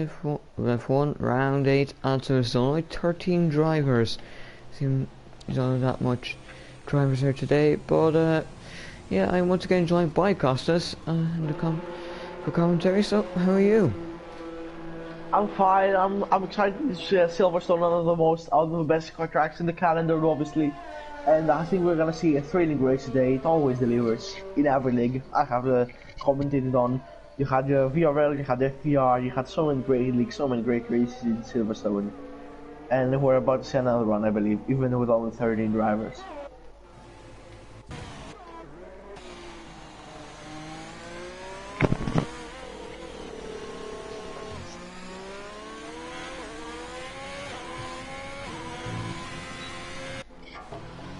F1 round 8, and so there's only 13 drivers. Seems there's only that much drivers here today, but yeah, I'm once again joined by Costas for commentary. So, how are you? I'm fine. I'm excited to see Silverstone, one of the best tracks in the calendar, obviously. And I think we're gonna see a thrilling race today. It always delivers in every league. I have commented on. You had your VRL, you had FTR, you had so many great leagues, so many great races in Silverstone. And we're about to see another one, I believe, even with only 13 drivers.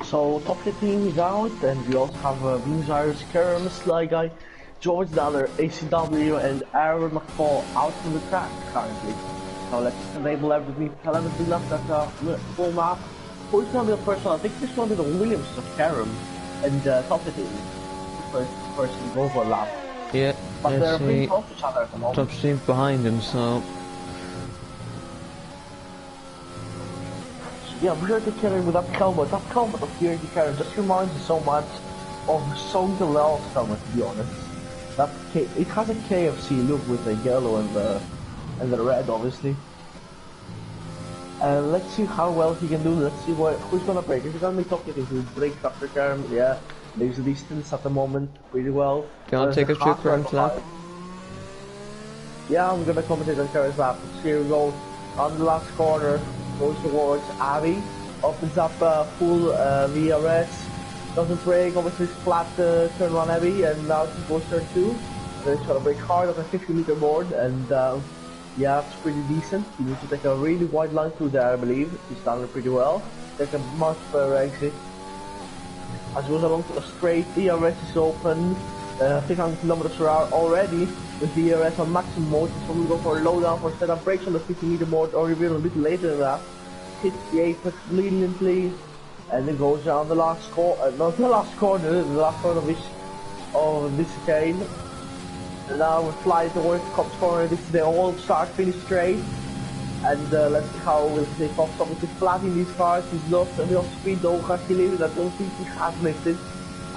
So top 15 is out, and we also have Vinzars, Kerem, Sly Guy, George Daller, ACW, and Aaron McFall out from the track currently. So let's enable everything. Calamity left at full map. Who's gonna be the first one? I think this one will be the Williams of Kerem and top 15. The first person to go for a lap. Yeah, but they're pretty close to each other at the moment. Top 15 behind him, so. Yeah, I'm sure to carry with that helmet. That helmet of here to carry just reminds me so much of something else helmet, to be honest. It has a KFC look with the yellow and the red, obviously. And let's see how well he can do. Let's see who's gonna break. If he's gonna be talking to break after Kerem, yeah, there's a distance at the moment, pretty well. Do you want to take a trip around the lap? Yeah, I'm gonna commentate on Kerem's lap. Here we go on the last corner. Goes towards Avi, opens up full VRS, doesn't brake, obviously flat turn 1 heavy, and now he goes turn 2. Then he's gonna brake hard on a 50-meter board, and yeah, it's pretty decent. He needs to take a really wide line through there, I believe. He's done it pretty well. Take a much better exit. As he goes along to the straight, VRS is open, 300 kilometers per hour already. With DRS on maximum mode, so we go for a low down for setup, brakes on the 50-meter board, or even a bit later than that. Hits the apex leniently, and then goes down the last corner, not the last corner, the last corner of this chicane. And now we fly towards the cops corner. This is the all start finish straight, and let's see how we'll take off. Obviously flat in these cars, he's lost a bit of speed though, has he lifted? I don't think he has lifted.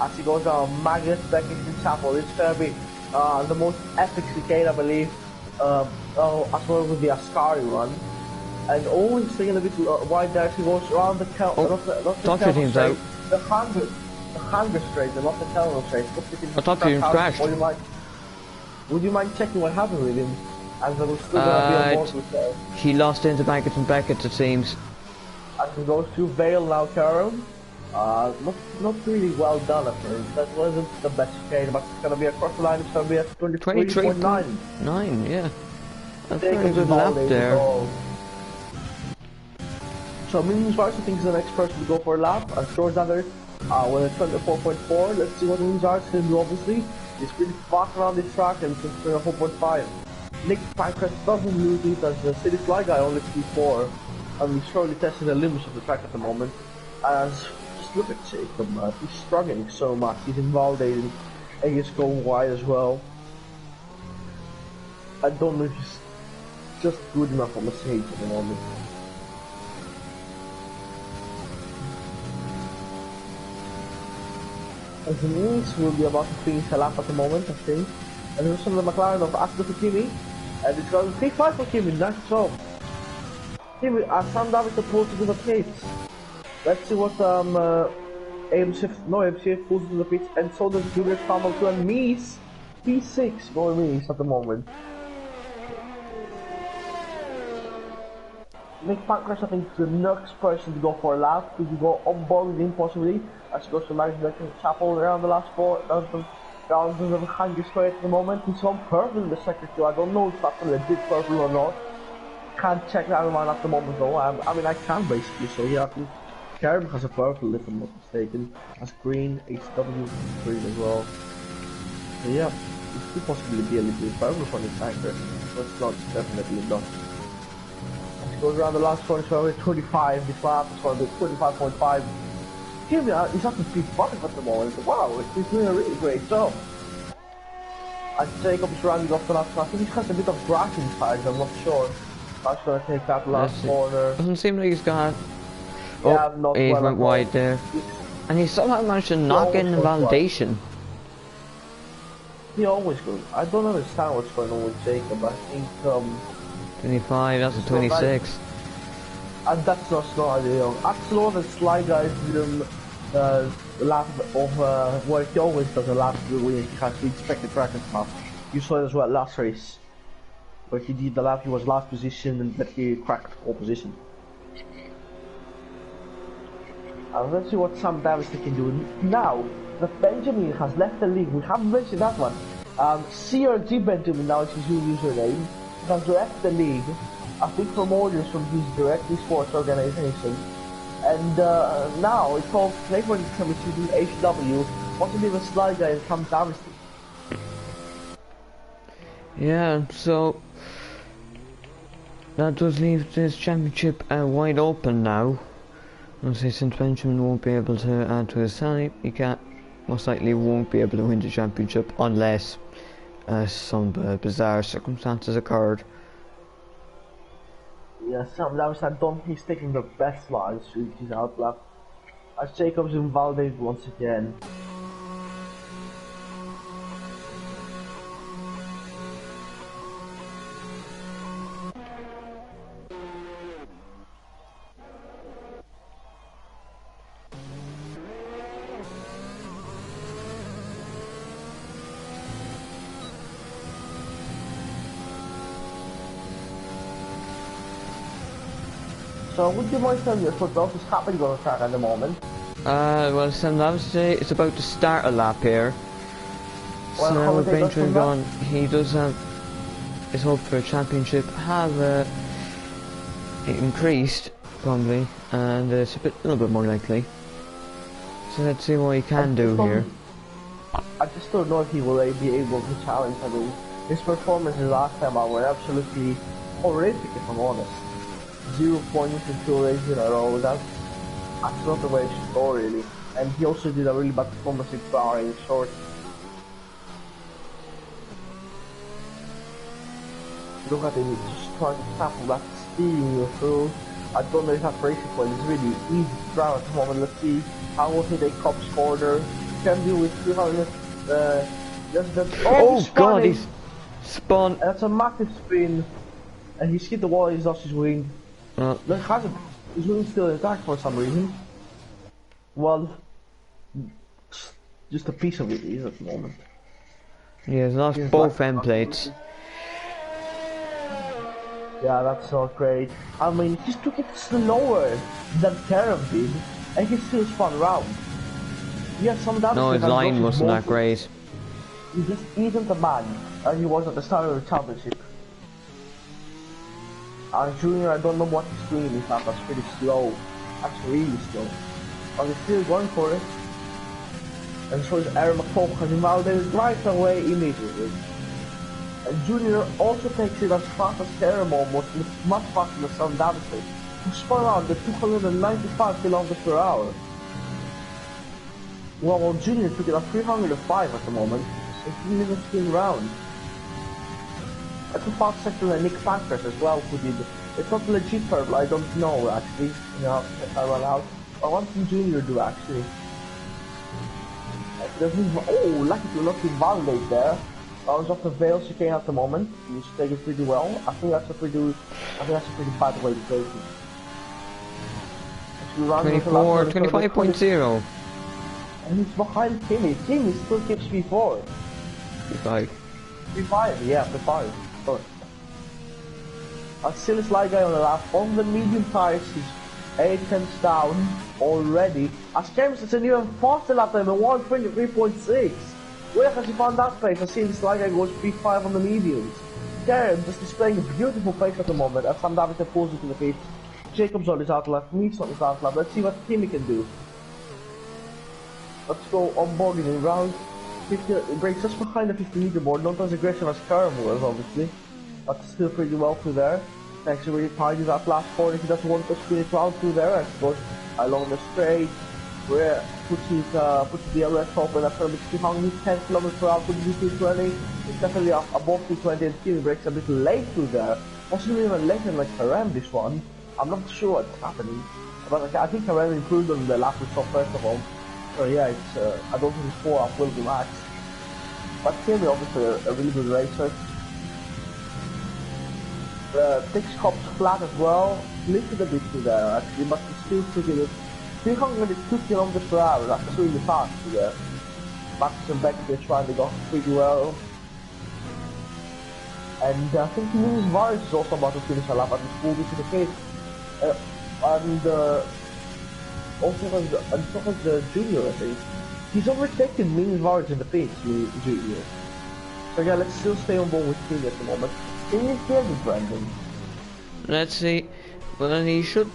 As he goes down Magnus back into Chapel, it's gonna be the most epic chicane, I believe, as well with the Ascari run. And always taking a bit wide there, she goes around the Doctor team's out. The hunger straight, and not the Kelvin straight. I thought team's crashed. Would you mind checking what happened with him? As I was still gonna be on board with he lost into Beckett and Beckett, it seems. As he goes to Vale now, Kerem. Not really well done, I think. That wasn't the best chicane, but it's gonna be across the line. It's gonna be at 23.9. 9, yeah. That's a very good lap there. So Minzars, I think, is the next person to go for a lap. And George Daller with a 24.4. Let's see what Minzars can do. Obviously, he's pretty fast around this track and just 4.5. Nick Pancras doesn't lose it as the City Fly Guy only 3.4, and he's surely testing the limits of the track at the moment. As look at Jacob, man. He's struggling so much. He's invalidating, and he's going wide as well. I don't know if he's just good enough on the stage at the moment. As it means, we'll be about to finish a lap at the moment, I think. And there's some of the McLaren of Asda for Kimi, and it's going to take 5 for Kimi. Nice job. Kimi, Sam Davis supposed to do the pits. Let's see what AMCF pulls to the pits, and so does Julius Campbell too, and Mies, P6 going Mies at the moment. Nick Pancras, I think, is the next person to go for a lap. He can go on board with him possibly, as he goes to Magnus Beck and Chapel around the last 4 rounds of the Hungry straight at the moment. He's on purple in the sector too. I don't know if that's a legit purple or not. Can't check that one at the moment though. I mean, I can basically, so yeah, I think Kerem has a purple if I'm not mistaken, has green, HW green as well. So yeah, it could possibly be a little bit purple for this tanker, but it's not, definitely not. As he goes around the last corner, so we're 25 this lap, it's going to be 25.5. He's up to P5 at the moment. Wow, he's doing a really great job. And Jacob's rounding off the last one. I think he has a bit of braking tires, I'm not sure. I'm just gonna take that last corner. Doesn't seem like he's got... Yeah, Oh, not he well went at all. wide there. And he somehow managed to not get in the validation. He always goes. I don't understand what's going on with Jacob. I think 25, that's a 26. And that's not ideal. Axel the Sly guys did him the lap of well, he always does a lap where he has the expected practice map. You saw it as well last race, where he did the lap. He was last position and but he cracked pole position. And let's see what Sam Davis can do now. That Benjamin has left the league. We haven't mentioned that one. CRG Benjamin now is his new username. He has left the league. I think from orders from his directly sports organization. And now it's called Playboy coming to do HW. Wants to be a Sly guy and Sam Davis. Yeah, so that does leave this championship wide open now. I'll say since Benjamin won't be able to add to his tally, he can't, most likely won't be able to win the championship unless some bizarre circumstances occurred. Yeah, Sam Davis, I don't think he's taking the best lines with his outlap. As Jacob's invalidated once again. So would you mind telling us what else is happening on the track at the moment? Well, Sam Davis is about to start a lap here. Well, so now with commentators Benjamin from gone, he does have his hope for a championship have increased, probably, and it's a little bit more likely. So let's see what he can do here. I just don't know if he will be able to challenge. I mean, his performances last time were absolutely horrific, if I'm honest. 0 points in 2 races in a row. That's not the way it should go, really. And he also did a really bad performance in Ferrari short. Look at him, he's just trying to tackle that, steering you through. I don't know if that racing point is really easy to drive at the moment. Let's see how will he take Cop's corner. He can do with 300. Oh god, he's spun. That's a massive spin. And he's hit the wall, he's lost his wing. Look, his wing still intact for some reason. Well, just a piece of it is at the moment. Yeah, he's lost both end plates. Yeah, that's not great. I mean, he took it slower than Karam did, and he still spun round. Yeah, some damage. No, his line wasn't that great. He just isn't the man, and he was at the start of the championship. And Junior, I don't know what he's doing in this lap, that's pretty slow. Actually, really slow. But he's still going for it. And so is Aaron McCall, and invalidated right away immediately. And Junior also takes it as fast as Karam almost, much faster than Sam Davis, who spun around at 295 km per hour. Well, Junior took it at 305 at the moment, so he didn't even spin round. That's a fast sector than Nick Pankers as well, who did. It's not legit purple, I don't know actually. You know, I run out. I want some Junior do actually. Oh, lucky to not invalidate there. Bounce off the veil chicane at the moment. He's taking it pretty well. I think that's a pretty bad way to take it. 24, 25.0. And he's behind Timmy. Timmy still keeps P4. P5. P5, yeah, P5. Sorry. A silly Sly guy on the lap. On the medium tires, he's 8 tenths down already. As James is an even faster lap time, 123.6. Where has he found that pace? I see this Sly guy goes P5 on the mediums. Karen just displaying a beautiful pace at the moment as Sam Davis pulls it to the pits. Jacob's on his out lap, Meeks on his out lap. Let's see what Timmy can do. Let's go on boarding in round 50. It breaks just behind the 50 meter board, not as aggressive as Karam was, obviously. But still pretty well through there. Actually really tidy that last corner. He doesn't want to spin it round through there. As it goes along the straight, where puts the arrest open after a bit 310 kilometers per hour, puts the 220. It's definitely up above 220, and Kimi breaks a bit late through there. Possibly even later than like Karem this one. I'm not sure what's happening. But like, I think Karem improved on the lap we saw first of all. So yeah, it's I don't think his 4-up will be matched. But Kimi obviously a really good racer. Six cops flat as well, lifted a bit through there actually, but it's still pretty good. 302 kilometers per hour, that's really fast through there. Max and Becky are trying to go pretty well. And I think Luis Vargas is also about to finish a lap, at least will be to the case. Also has the junior, I think. He's overtaken Luis Vargas in the pits, junior. So yeah, let's still stay on board with Kimi at the moment. Can you hear me, Brandon? Let's see. Well, he should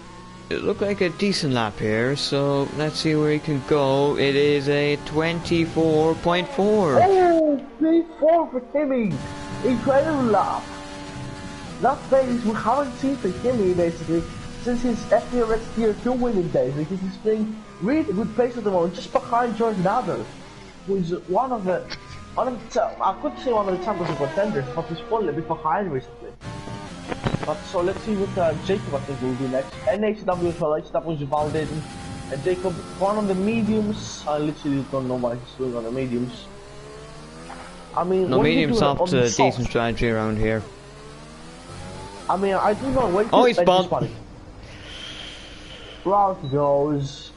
look like a decent lap here, so let's see where he can go. It is a 24.4. Oh, P4 for Kimi! Incredible lap! That pace we haven't seen for Kimi basically since his FTRS Tier 2 winning days, because he's playing really good pace at the moment, just behind George Nader, who is one of the I couldn't say one of the championship contenders, but he's fallen a bit behind recently. But so let's see what Jacob I think will do next. And HW as well, HW is validating. And Jacob, one on the mediums. I literally don't know why he's doing on the mediums. I mean, no, medium soft's a soft? decent strategy around here. I mean, I do not wait. Oh, he's spun. Route goes,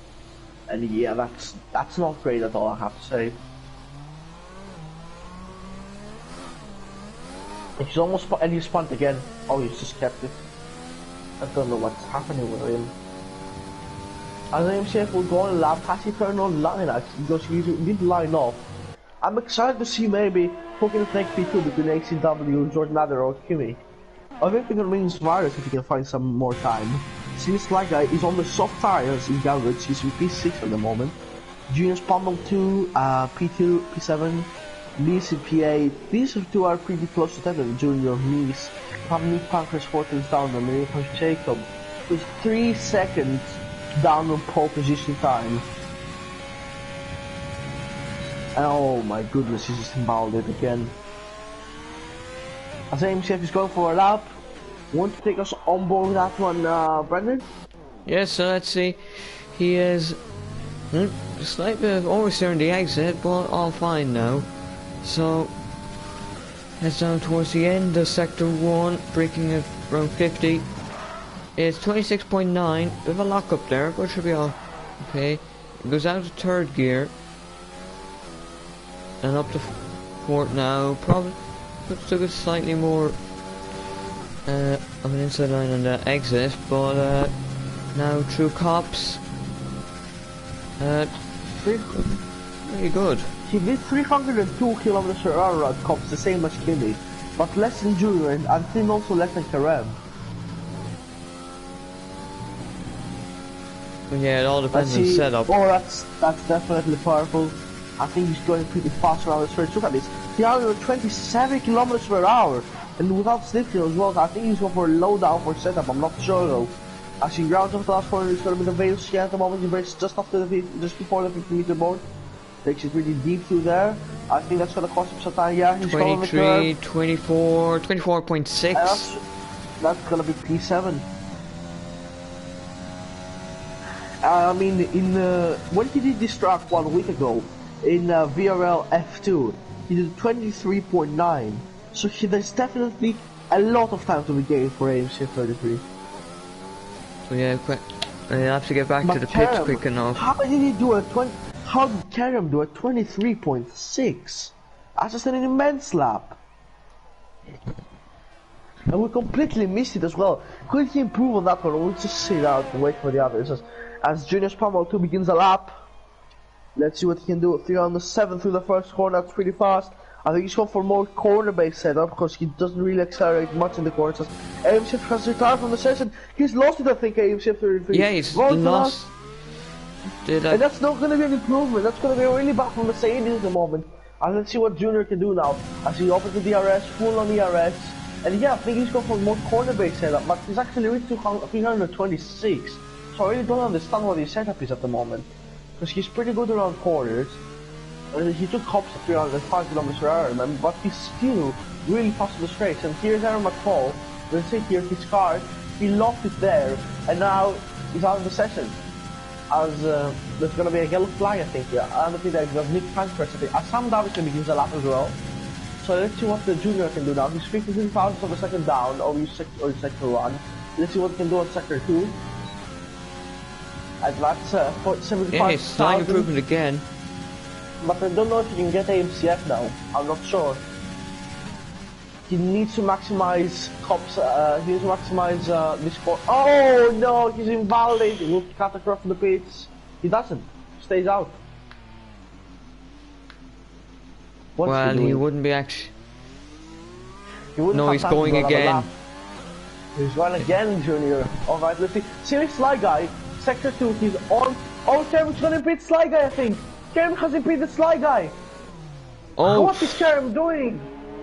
and yeah, that's not great at all, I have to say. He's almost spun, and he spun again. Oh, he's just kept it. I don't know what's happening with him. As I am safe, we'll go on a lap. Has he turned on line actually? Because he did line off. I'm excited to see maybe hooking the next P2 between HCW, Jordan Nader or Kimi. I think it remains virus if he can find some more time. Seems like he's on the soft tires in Galwich. He's in P6 at the moment. Junior's Pummel 2, P2, P7. Nice in P8. These two are pretty close to the Junior Nice. Nick Pancras 14th down on the Nicholas Jacob, who's 3 seconds down on pole position time. Oh my goodness, he's just embowled it again. As AMCF is going for a lap. Want to take us on board with that one, Brendan? Yes, so let's see. He is a slight bit of oversteer in the exit, but all fine now. So, heads down towards the end of Sector 1, braking at around 50. It's 26.9, bit of a lock up there, but should be all okay. It goes out of 3rd gear. And up to 4th now, probably took it slightly more of an inside line on the exit, but now through cops. Pretty good. He did 302 kilometers per hour at cops, the same as Kimi, but less than Junior and I think also less than Karem. Yeah, it all depends on the setup. Oh, that's definitely powerful. I think he's going pretty fast around the stretch. Look at this, 327 kilometers per hour, and without slipstream as well. I think he's going for a low down for setup. I'm not sure though. As he grounds off the last corner, he's going to be the Vales here at the moment. He breaks just after just before the 50-meter board. Takes it really deep through there. I think that's going to cost him some time. Yeah, he's 23, 24, 24.6. That's going to be P7. I mean, when he did this track 1 week ago, in VRL F2, he did 23.9. So there's definitely a lot of time to be gained for AMC 33. So yeah, I have to get back to the pits quick enough. How did he do a 20? How did Kerem do a 23.6? That's just an immense lap. And we completely missed it as well. Could he improve on that one? We'll just sit out and wait for the others. As Junior Pummel 2 begins a lap. Let's see what he can do. 307 through the first corner, that's pretty fast. I think he's going for more corner-based setup because he doesn't really accelerate much in the corners. AMC has retired from the session. He's lost it, I think, AMC 33. Yeah, he's lost. And that's not going to be an improvement. That's going to be really bad for Mercedes at the moment. And let's see what Junior can do now. As he opens the DRS, full on DRS. And yeah, I think he's going for more corner-based setup, but he's actually reached 326. So I really don't understand what his setup is at the moment. because he's pretty good around corners. He took hops at 305 kilometers per hour, but he's still really fast in the straights. And here's Aaron McFall. Let's see here his car. He lost it there, and now he's out of the session. As there's gonna be a yellow flag, I think. Yeah, I don't think that because Nick Pancras, I think. Sam Davidson begins a lap as well. So let's see what the junior can do now. He's 53 thousandths of a second down, or sector 1. Let's see what he can do on sector 2. And that's 75,000. Yeah, slight improvement again. But I don't know if he can get AMCF now. I'm not sure. He needs to maximize cops. He needs to maximize this score. Oh no, he's invalidating. He'll cut across the pits. He doesn't. Stays out. Well, he wouldn't be actually. No, he's going again. He's going again, Junior. Alright, let's see. Silly Sly Guy, sector 2, he's on. Oh, Kerm's gonna impede Sly Guy, I think. Kerm has impeded Sly Guy. Oh. What is Kerm doing?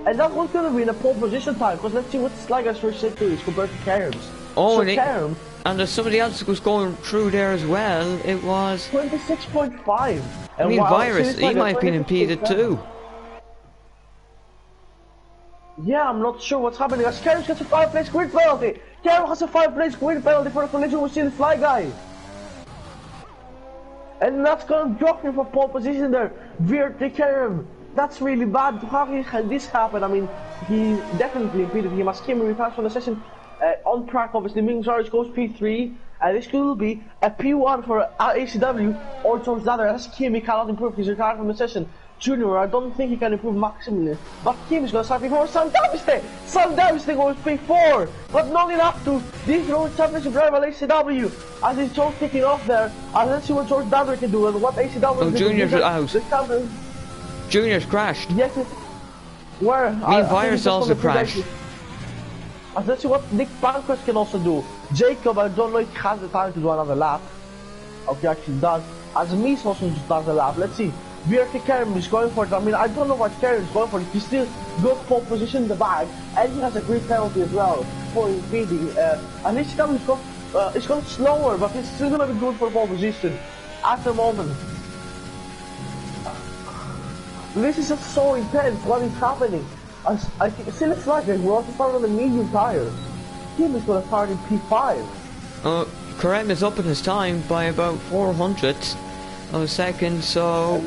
And that one's gonna be in a pole position time, because let's see what Sly Guy's first sector is compared to Kerm's. Oh, so and there's somebody else who was going through there as well. It was 26.5. I mean, wow, Virus, he might have been impeded too. Yeah, I'm not sure what's happening. Kerm gets a 5-place grid penalty. Kerm has a 5-place grid penalty for a collision with the Fly Guy. And that's gonna drop him for pole position there. Veered to Kerm. That's really bad. How can this happen? I mean, he definitely impeded him. As Kim repassed from the session on track, obviously, Ming Zaric goes P3. And this could be a P1 for ACW or George Ladder. As Kimi cannot improve, he's retired from the session. Junior, I don't think he can improve maximally. But Kim is going to start P4. Sam Daviste! Sam Daviste goes P4! But not enough to this road championship rival ACW. As his George kicking off there. And let's see what George Ladder can do and what ACW can do. Junior's out. Junior's crashed. Yes, where? Me and Virus also crashed. Let's see what Nick Pancras can also do. Jacob, I don't know if he has the time to do another lap. Okay, actually does. As Mies also does a lap. Let's see. BRT Kerem is going for it. I mean, I don't know what Kerem is going for. He's still got pole position in the bag, and he has a grid penalty as well for impeding. And HW is going slower, but he's still going to be good for pole position at the moment. This is just so intense. What is happening? I think Silas Slacker will also start on the medium tires. Kim is going to start in P5. Kerem is up in his time by about 400ths of a second, so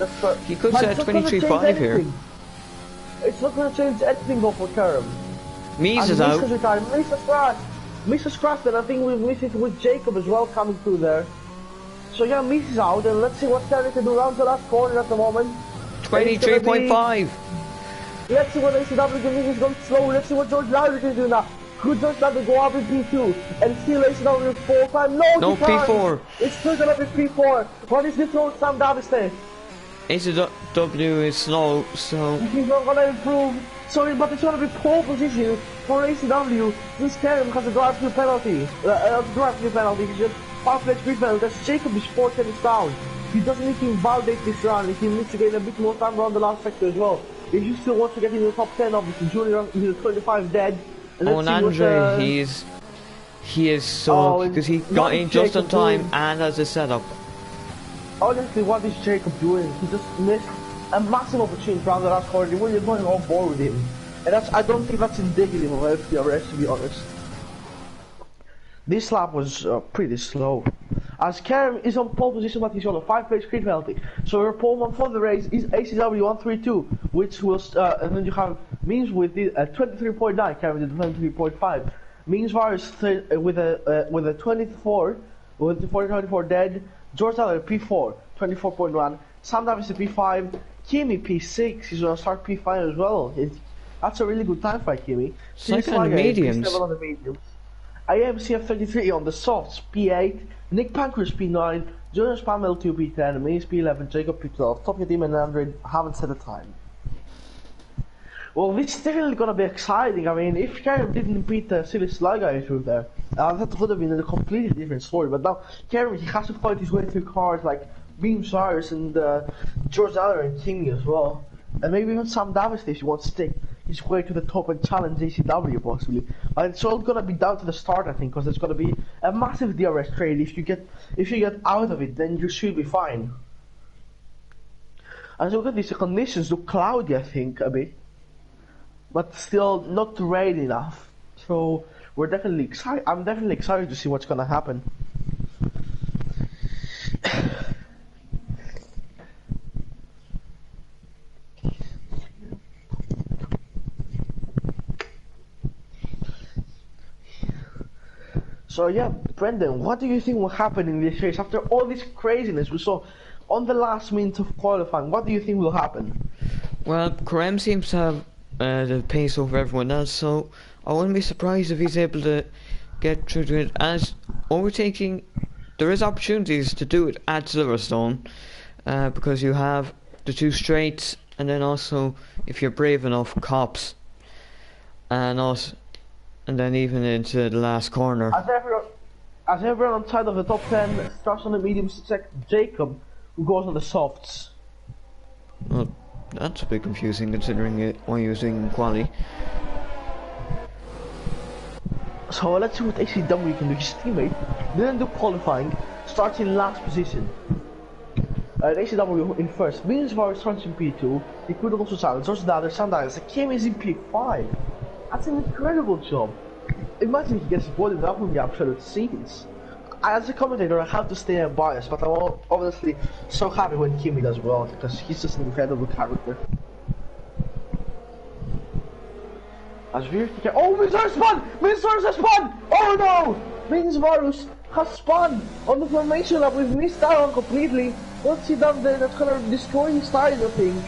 he could set 23.5 here. It's not going to change anything though for Kerem. Mies is out. Mies is crashed, and I think we've missed it with Jacob as well coming through there. So yeah, Mies is out, and let's see what Kerem can do around the last corner at the moment. 23.5. Let's see what ACW can do. He's going slow. Let's see what George Lowry can do now. Could George Lowry go up in P2 and still ACW 4-5? No, P4. It's still gonna be P4. What is this road Sam Daviste? ACW is slow, so he's not gonna improve. Sorry, but it's gonna be pole position for ACW. This Kerem has a drive-through penalty. He's just 5-place grid penalty. That's Jacob is 4 tenths down. He doesn't need to invalidate this run. He needs to gain a bit more time around the last sector as well. If he still wants to get in the top 10, obviously, Junior is 25 dead. And Andre, he is so, because he got in just on time and as a setup. Honestly, what is Jacob doing? He just missed a massive opportunity around the last corner. When you're going on board with him. And I don't think that's indicative of FTRS, to be honest. This lap was pretty slow. As Kerem is on pole position, but he's on a 5-place grid penalty. So your pole one for the race is ACW 132, which will and then you have Means with the 23.9, Kerem with 23.5. Means Virus with a 24, with 24 dead. George Tyler P4, 24.1. Sam Davis P5. Kimi P6. He's gonna start P5 as well. That's a really good time for Kimi. Second on the mediums. AMCF 33 on the softs, P8, Nick Pancras P9, Jonas Pamel 2 P10, Mace P11, Jacob P12, Top Team and Android haven't set a time. Well, this is definitely gonna be exciting. I mean, if Kerem didn't beat the silly Sly Guy through there, that would have been a completely different story. But now, Kerem, he has to fight his way through cars like Beam Cyrus and George Aller and King as well. And maybe even Sam Davis if he wants to take his way to the top and challenge ACW possibly. And it's all gonna be down to the start, I think, because there's gonna be a massive DRS trade. If you get out of it, then you should be fine. As you look at these conditions, look cloudy, I think, a bit, but still not rain enough. So we're definitely excited. I'm definitely excited to see what's gonna happen. So yeah, Brendan, what do you think will happen in this race after all this craziness we saw on the last minute of qualifying? What do you think will happen? Well, Graham seems to have the pace over everyone else, so I wouldn't be surprised if he's able to get through to it. As overtaking, there is opportunities to do it at Silverstone, because you have the 2 straights, and then also, if you're brave enough, Cops, and then even into the last corner. As everyone on side of the top 10 starts on the mediums, except Jacob, who goes on the softs. Well, that's a bit confusing considering what he was doing in quali. So let's see what ACW can do. His teammate didn't do qualifying, starts in last position. ACW in first. Meanwhile, starts in P2. He could also silence. Also the other Sanders. Kim is in P5. That's an incredible job. Imagine if he gets voted, that would be absolute scenes. As a commentator, I have to stay unbiased, but I'm obviously so happy when Kimi does well, because he's just an incredible character. As Virtica, oh, Mizar spun! Mizar has spun! Oh no! Varus has spun on the formation lap. We've missed out on completely. What's he done there? That's gonna destroy his tires, I think.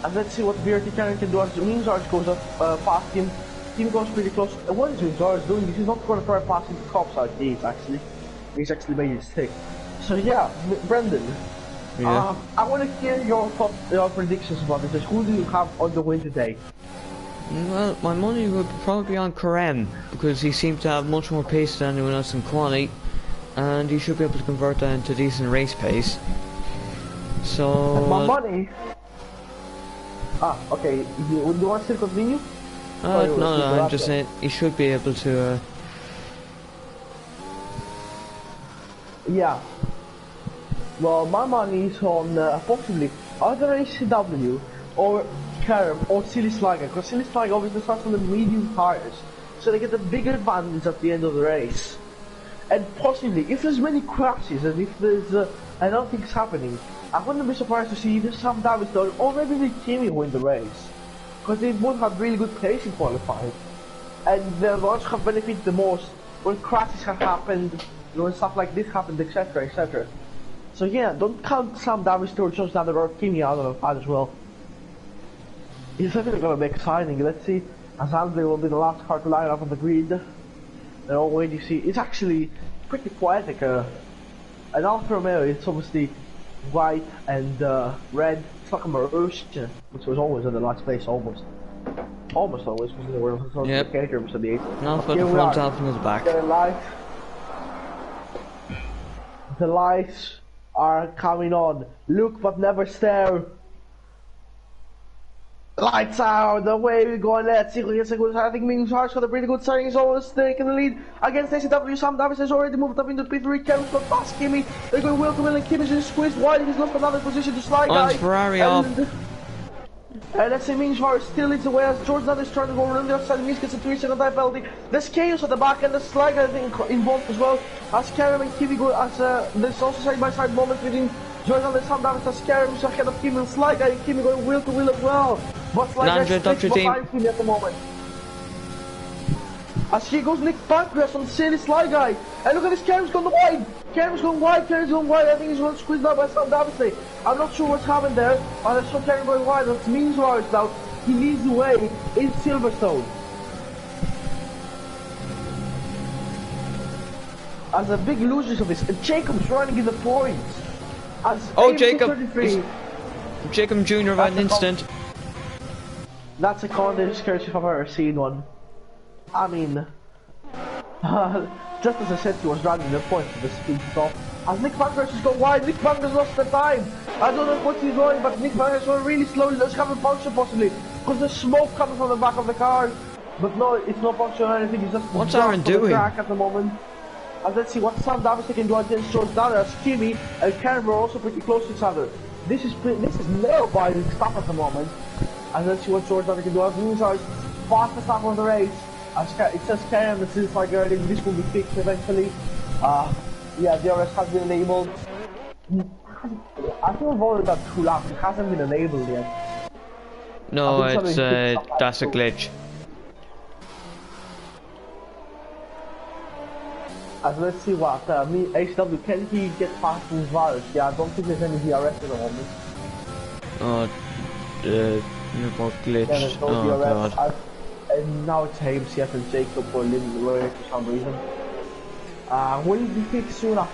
And let's see what Virtica can do as Mizar goes up past him. Team goes pretty close. What is Mizar doing? This is not going to try passing the cops out. He's actually made his stick. So yeah, Brendan. Yeah. I want to hear your thoughts, your predictions about this. Who do you have on the win today? Well, my money would probably be on Karem, because he seemed to have much more pace than anyone else in quali, and he should be able to convert that into decent race pace. So... my money... okay. Do you want to still continue? No, I'm just saying he should be able to... Yeah. Well, my money is on possibly either ACW or Kerem or Silly Sliger, because Silly Sliger obviously starts on the medium tires, so they get a bigger advantage at the end of the race. And possibly, if there's many crashes and if there's I don't think it's happening, I wouldn't be surprised to see either Sam Davidson or maybe Kimi win the race, because they both have really good pace in qualifying, and the ones have benefited the most when crashes have happened, when stuff like this happened, etc, etc. So yeah, don't count Sam Davis or Josh Nader or Kimi out of the fight as well. He's definitely gonna be exciting. Let's see, as Andre will be the last car to line up on the grid. And already see, it's actually pretty poetic. An Alfa Romeo, it's obviously white and red. It's like a Marussia, which was always in the last place, almost always, because they were on the caterers of the 8th. Not for the front half and the back. The lights are coming on. Look but never stare. Lights out, the way we're going. Let's see who gets a good start. I think Ming Charge got a pretty good starting. He's always taking the lead against ACW. Sam Davis has already moved up into P3. Kevin's got past Kimi. They're going well to win, and Kimi is squeezed wide. He's lost another position to Sly Guy. Ferrari off. And let's see, Ming Charge still leads the way as George Nutt is trying to go around the outside. Miss gets a 3-second time penalty. There's chaos at the back, and the Sly Guy I think involved as well. As Karen and Kimi go, as there's also side-by-side moments between George Nutt and Sam Davis as Karen is ahead of Kimi and Sly Guy, and Kimi going wheel to wheel as well. But Sly Guy sticks behind Kimi at the moment. As he goes Nick Pancras on silly Sly Guy. And look at this, Karen's gone wide. Karen's gone wide. I think he's going to squeeze out by Sam Davis. I'm not sure what's happened there, but I saw Karen going wide. That means Lars now. He leads the way in Silverstone. As a big losers of this, and Jacob's running in the points. As Jacob Jr. by an instant. That's a contest curse if I've ever seen one. I mean, just as I said, he was driving the point to the speed stop. As Nick Pancras is going wide, Nick Pancras lost the time. I don't know what he's doing, but Nick Pancras went really slowly. Let's have a puncture possibly, because there's smoke coming from the back of the car. But no, it's no puncture or anything. It's just what's Aaron doing? Track at the moment. And let's see what Sam Davis can do against George Dada, as Kimi and Karen were also pretty close to each other. this is nailed by the stop at the moment. And let's see what George Dunn can do. As these are fastest lap of the race. It says Karen, this is like early, this will be fixed eventually. Yeah, DRS has been enabled. I think we've already got 2 laps, it hasn't been enabled yet. No, it's that's a glitch. As let's see what HW, can he get past these virus? Yeah, I don't think there's any DRS at the moment. Oh, you're more glitched. Yeah, there's no oh DRS. god. And now it's Hames, yet and Jacob for Lily for some reason. Will it be fixed soon? I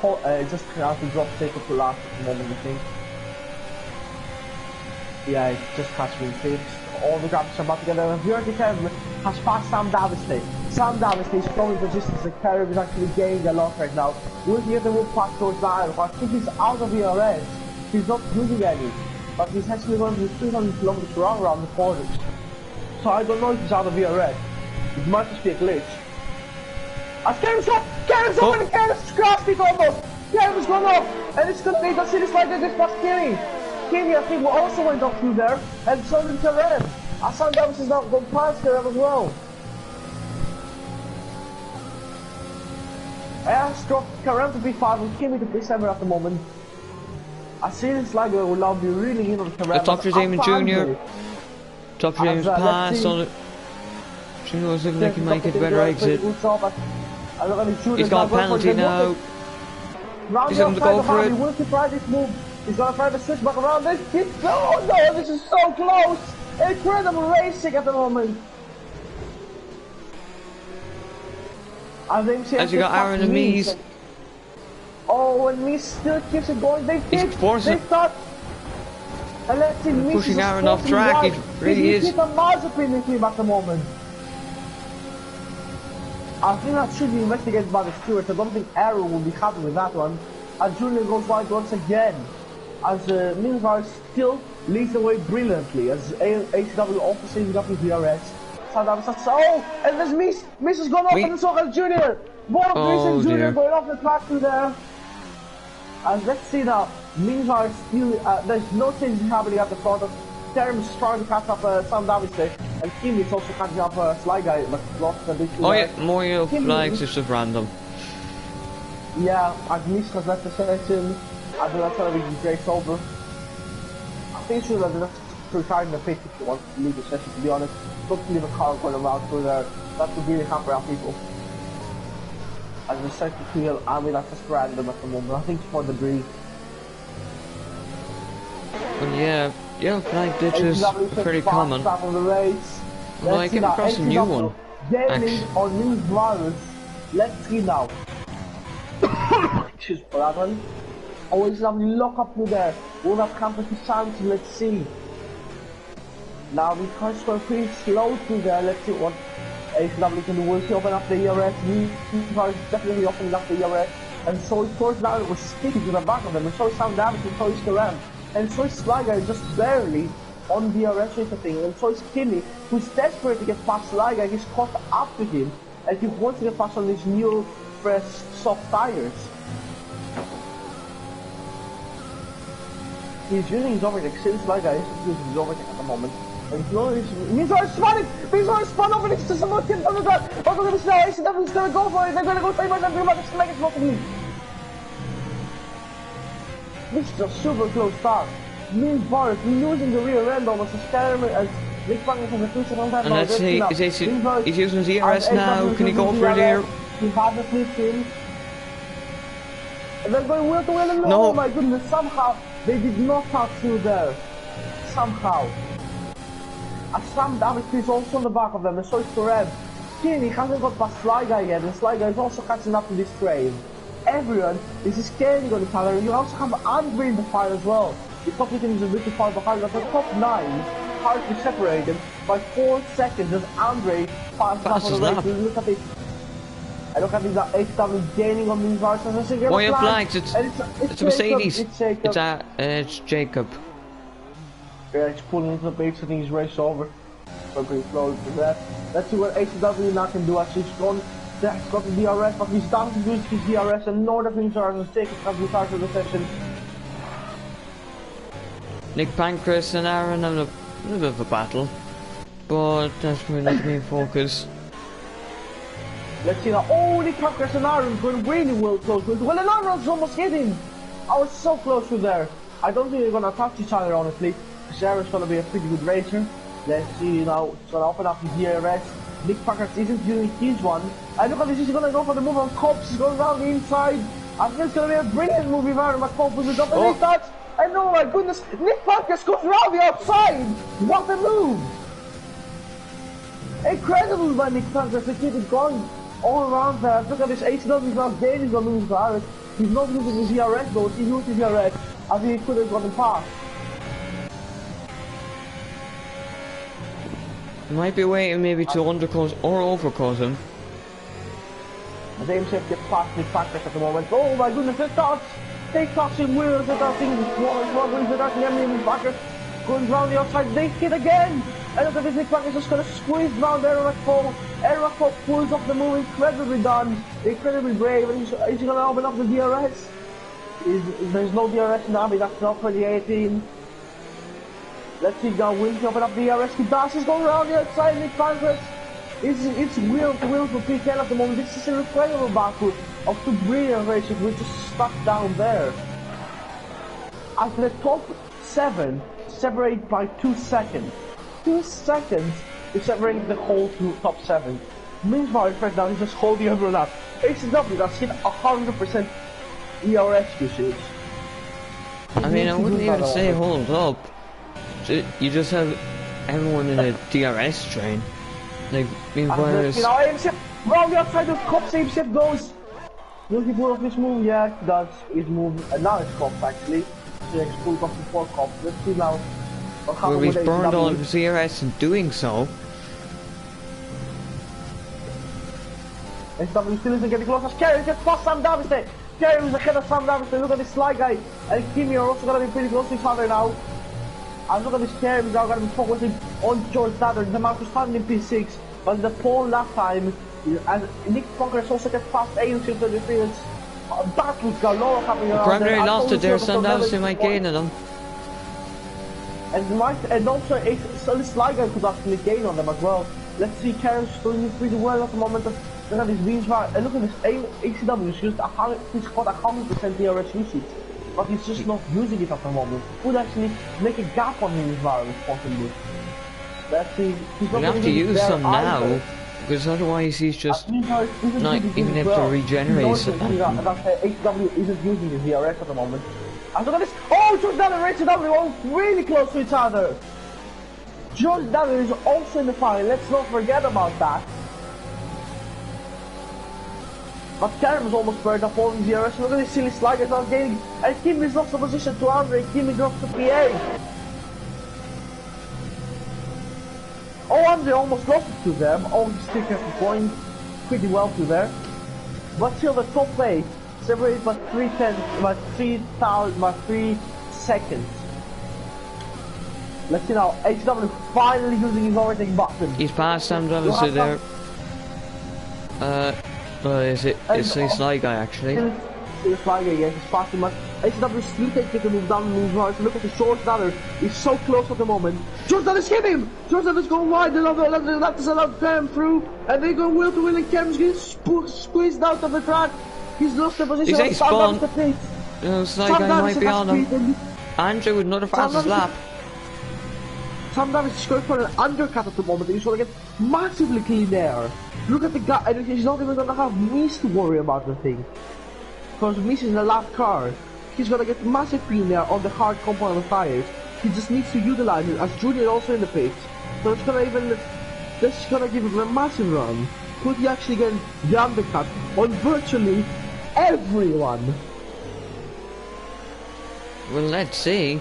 just have to drop Jacob to last at the moment, I think. Yeah, it just has been fixed. All the graphics are about to get there. And Björn Kevin has passed Sam Davisday. Sam Davisday is throwing positions. The Kerr is actually gaining a lot right now. Will he get the move past towards the iron? I think he's out of ERS. He's not losing any. But he's actually going to be 300 kilometers per hour around the corners. So I don't know if he's out of ERS. It might just be a glitch. As Kerr's up! Kerr's up and Kerr's crossed it almost! Kerr's gone off! And it's going to be the city like this past Kenny. Kenny, I think, also went up through there. And so did Kerem. Sam Davis is not going past Kerem as well. I asked Kerem to P5 and Kenny to P7 at the moment. I see this like will now be really in on Kerem. Dr. Damon Jr. Dr. Damon's pass on it. Junior was looking like he might get a better exit. He's got a penalty now. He's going to go for it. He wants to try this move. He's going to try to switch back around this. Oh no, this is so close. Incredible racing at the moment. As you got Aaron and Mies. Oh, and Mies still keeps it going. They thought. And let's see, Mies pushing Aaron off track. He really is. He's a Mazepin in him at the moment. I think that should be investigated by the stewards. I don't think Aaron will be happy with that one. And Julian goes wide once again. As Minvar still leads the way brilliantly. As HW also saving up his DRS. Oh, and there's Mies. Mies has gone off and so has Junior. Both Mies and Junior going off the track through there. And let's see now. Minvar still, there's no change happening at the front of Terms trying to catch up Sam Davisday. And Kimi is also catching up Sly Guy, but lost the big. Oh yeah, more flags is just random. Yeah, Agnieszka has left the session. I think that's how we can race over. I think she will have to retire in the pit if she wants to leave the session, to be honest. Don't leave a car going around through there. That would really hamper our people. As the second wheel, I mean, that's just random at the moment. I think it's for the breeze. Well, yeah, flag ditches are pretty common. Of the race. Well, I came across a new one. Gaming on new virus. Let's see now. Excuse for that one. Always have lock up through there. We'll have campus chance. Let's see. Now because we're pretty slow through there. Let's see what HW can do. Will he open up the ERS? He is definitely opening up the ERS. And so of course now it was sticking to the back of them. And so Sam Davis and so is Kerem. And so is Sliger just barely on the DRS racer thing. And so is Kinney, who's desperate to get past Sliger. He's caught up to him. And he wants to get past on these new fresh soft tires. He's using his overtake since Sliger is using his overtake at the moment. And he's already spun it! He's already spun over next to someone from the ground! Oh, look at this now! He's gonna go for it! They're gonna go side by side! They're about to make it look at him! This is a super close start. Means Boris losing the rear end almost as Skyrim as Nick Franklin from the future on that. And let's see, he's using his ERS now. Can he go for it here? He has the flip in. And they're going wheel to wheel and no. Oh my goodness, somehow they did not pass through there. Somehow. Sam Davis is also on the back of them, and so is Toreb. He hasn't got past Sly Guy yet, and Sly Guy is also catching up to this train. Everyone is scaring on each other, and you also have Andre in the fight as well. The top 10 is a bit too far behind, but the top 9 hard to separate them by 4 seconds as Andre passes up on the race. Look at it. And look at this HW gaining on these cars. Oh, yeah, flags. It's a Mercedes. It's Jacob. Yeah, he's pulling into the brakes. I think he's raced over. So pretty slow to that. Let's see what HW now can do. Actually, he's got the DRS, but he's down to use his DRS, and Northern Things are going to take it as we start the session. Nick Pancras and Aaron having a little bit of a battle, but that's really not the main focus. Let's see now. Oh, Nick Pancras and Aaron going really well close. Well, and Aaron's almost hitting. I was so close to there. I don't think they're gonna touch each other honestly. Because Aaron's gonna be a pretty good racer. Let's see now. It's gonna open up his DRS. Nick Pancras isn't doing his one. And look at this. He's gonna go for the move on Cops. He's going around the inside. I think it's gonna be a brilliant move if Aaron McCobb was up and he starts. And oh my goodness, Nick Pancras goes around the outside. What a move! Incredible by Nick Pancras to keep it going all around there. Look at this. ACW is not gaining the move to Aaron. He's not using his ERS though. He's using his ERS as he could have gotten past. Might be waiting maybe to undercut or overcut him. The aim safe gets past Nick Pancras at the moment. Oh my goodness, it starts. They tossing wheels, they're tossing wheels, they're tossing Nick Pancras. Going round the outside, they hit again. And look at this, Nick Pancras just gonna squeeze round Aaron McCall. Aaron McCall pulls off the move, incredibly done, incredibly brave, and he's gonna open up the DRS. There's no DRS in Army, that's not 2018. Let's see now, will he open up the DRS? He does, he's going around the outside, Nick Pancras. It's wheel to wheel for P10 at the moment. This is an incredible battle of two brilliant racers who just stuck down there. At the top 7, separate by 2 seconds. 2 seconds to separate the whole top 7. Meanwhile, right now he's just holding everyone up. ACW that's hit 100% ERS usage. I mean, I wouldn't even say hold up. You just have everyone in a DRS train. Like, meanwhile, you know, AMC, round the outside of Cops, AMC goes. Will he pull off his move? Yeah, he does his move. And now it's Cops actually. So he's pulled off before Cops. Let's see now. Well, he's burned all of his ERS in doing so. ACW still isn't getting close as Kerry gets past Sam Davis there. Kerry is ahead of Sam Davis there. Look at this Sly guy and Kimi are also going to be pretty close to each other now. And look at this Kerry is now going to be focusing on George Datter. The man was starting in P6, but in the pole last time, and Nick Pancras also gets past AMC 33. Battles galore happening around there. Primary lost it there, Sam Davis might gain on them. And also this Sly guy could actually gain on them as well. Let's see, Kerry's doing pretty well at the moment. Look at this beans bar, and look at this ACW is just he's got 100% DRS usage, but he's just not using it at the moment. Would actually make a gap on his bar possibly. Let's see, he's not going to have to use some now, because otherwise he's just not even able to regenerate. ACW isn't using his DRS at the moment. And look at this, oh, George Datter and ACW all really close to each other. George Datter is also in the final, let's not forget about that. But Karim was almost burned up all his DRS. Look at this silly slide, it's not gaining. And Kim is lost the position to Andre. Kim drops to PA. Oh, Andre almost lost it to them. Oh, he's still kept the point pretty well to there. But still, the top 8 separated by 3 seconds. Let's see now. HW finally using his overtaking button. He's passed Sam Davis there. It's a Sly guy actually. It's Sly guy, yeah, he's passing much. ACW still taking the move down and move hard. So look at the George Datter. He's so close at the moment. George Datter's hit him! George Datter's going wide, that's allowed Cam through. And they're going wheel to wheel and Cam's getting squeezed out of the track. He's lost the position. He's A-spawn. Sly guy might be on him. Andrew with another fastest lap. Sam Davis is going for an undercut at the moment. He's going to get massively clean air. Look at the guy, and he's not even going to have Mies to worry about the thing. Because Mies is in a lap car. He's going to get massive clean air on the hard compound of tires. He just needs to utilize it, as Junior also in the pits. So it's going to this is going to give him a massive run. Could he actually get the undercut on virtually everyone? Well, let's see.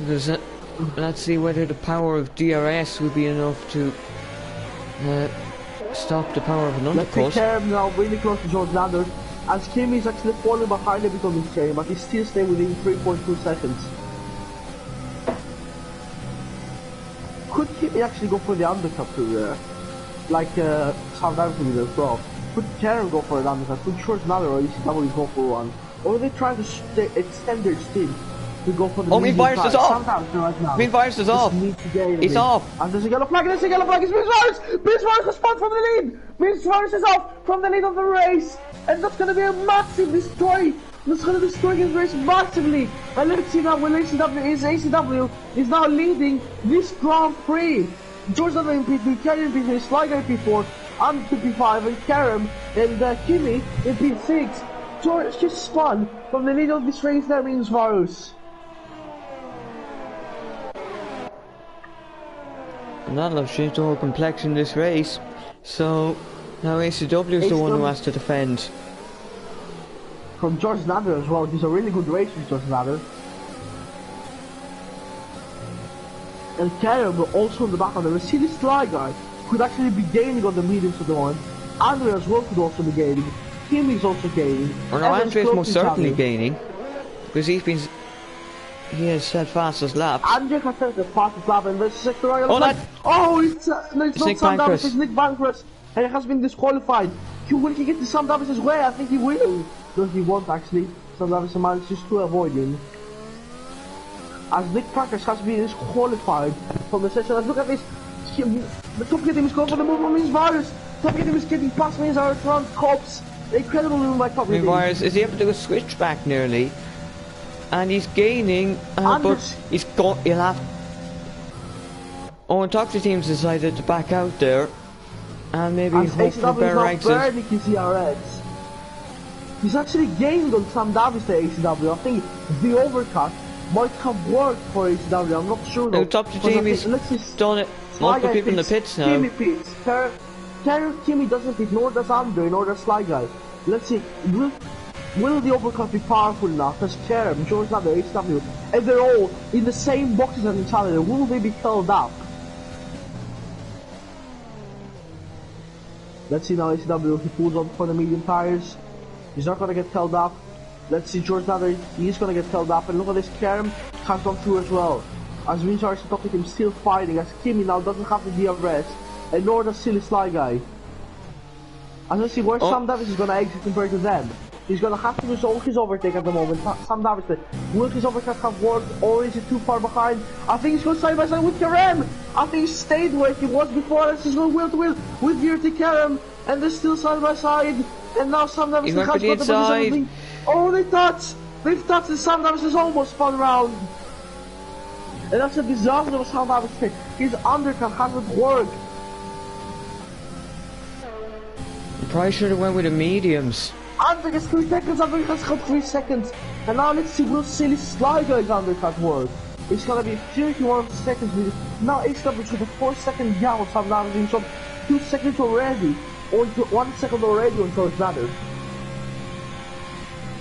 Because let's see whether the power of DRS would be enough to stop the power of an undercut. Let's see Kerem now really close to George Datter, as Kim is actually falling behind a bit on this game, but he's still staying within 3.2 seconds. Could he actually go for the undercut to like Sam Davis did as well? Could Kerem go for an undercut? Could George Datter or ECW go for one? Or are they trying to extend their stint to go for the Oh, mean medium virus is tires. off! Sometimes right now. Mean virus is off! He's off! And there's a yellow flag, there's a yellow flag, it's Mean Virus! Mean Virus has spun from the lead! Mean Virus is off from the lead of the race! And that's gonna be a massive destroy! That's gonna destroy his race massively! And let's see now when ACW is now leading this Grand Prix! George in P3, Kerry in P3, Sliger in P4, I'm in P5, and Karam and Kimi in P6. George just spun from the lead of this race, that means Varus. And that'll have changed the whole complexion of this race. So now ACW is the one who has to defend. From George Nader as well, it's a really good race with George Nader. And Karam also in the back of the race. See this Sly guy could actually be gaining on the mediums of the one. Andre as well could also be gaining. Kim is also gaining. Or no, Andre is most certainly gaining. Because he has set fastest laps. Andre has set the fastest lap and there's a Royal. Oh, oh, it's not Nick Sam Davis, Bancroft. it's Nick Bancroft. And he has been disqualified. Will he get to Sam Davis' way? I think he will. No, he won't actually. Sam Davis manages to avoid him. As Nick Bancroft has been disqualified from the session. Let's look at this. The top team is going for the move on Means Virus. Top team is getting past Means Virus around Cops. Incredible move by top team. Virus is able to do a switchback nearly. And he's gaining, but he'll have. Oh, and Toxic Team's decided to back out there, and maybe hope for better exit. He's actually gained on Sam Davis to ACW. I think the overcut might have worked for ACW. I'm not sure though. No, Toxic Team is done it. Multiple people in the pits now. Kimi pits. Kimi doesn't pit, nor does Andre, nor does Sly Guy. Let's see. Will the overcut be powerful enough? Because Kerem, George Nader, HW, and they're all in the same boxes as each other, will they be held up? Let's see now HW, he pulls on for the medium tires. He's not gonna get held up. Let's see George Nader, he's gonna get held up. And look at this, Kerem has gone through as well. As we are talking him still fighting, as Kimi now doesn't have the DRS, and nor does Silly Sly Guy. As I see where Sam Davis is gonna exit compared to them. He's gonna have to use all his overtake at the moment. Sam Davis, will his overtake have worked, or is it too far behind? I think he's going side by side with Kerem. I think he stayed where he was before, and he's going wheel to wheel with Dirty Kerem, and they're still side by side. And now Sam Davis has got the inside. Oh, they've touched, and Sam Davis is almost spun round. And that's a disaster of Sam Davis. His undercut hasn't worked. You probably should have went with the mediums. Andre gets 3 seconds, Andre has got 3 seconds. And now let's see, will Silly Sly Guy's undercut work? It's gonna be 31 seconds with it. Now HW with a 4-second gap of Sam Davis in shot 2 seconds already. Or 1 second already on George Nader.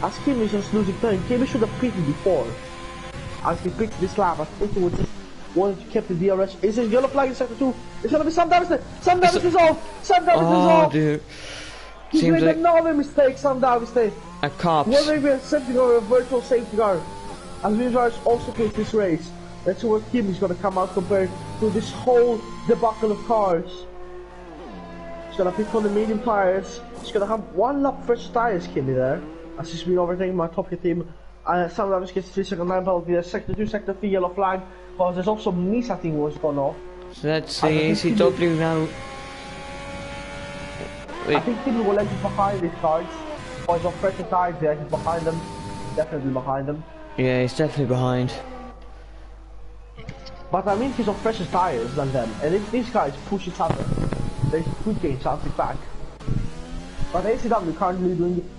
As Kimi is just losing time. Kimi should have pitted before. As he picked this lap, I think he would just wanted to keep the DRS. Is his yellow flag in sector 2? It's gonna be Sam Davis there. Sam Davis is off! Sam Davis is off! Dude. He's made another mistake, Sam Davis there. A cops. Well, maybe a safety car or a virtual safety car. As Windrars also plays this race. Let's see where Kimi's gonna come out compared to this whole debacle of cars. He's gonna pick on the medium tires. He's gonna have 1 lap fresh tires, Kimi there. As he's been overtaking my top team. Sam Davis gets 3-second line penalty. Sector 2, sector 3 yellow flag. Because there's also Misa thing was gone off. So let's see ACW now. I think Kimi will exit behind these cars. Because of fresh tires there, he's behind them. Definitely behind them. Yeah, he's definitely behind. But I mean he's on fresher tires than them. And if these guys push each other, they could gain something back. But ACW currently doing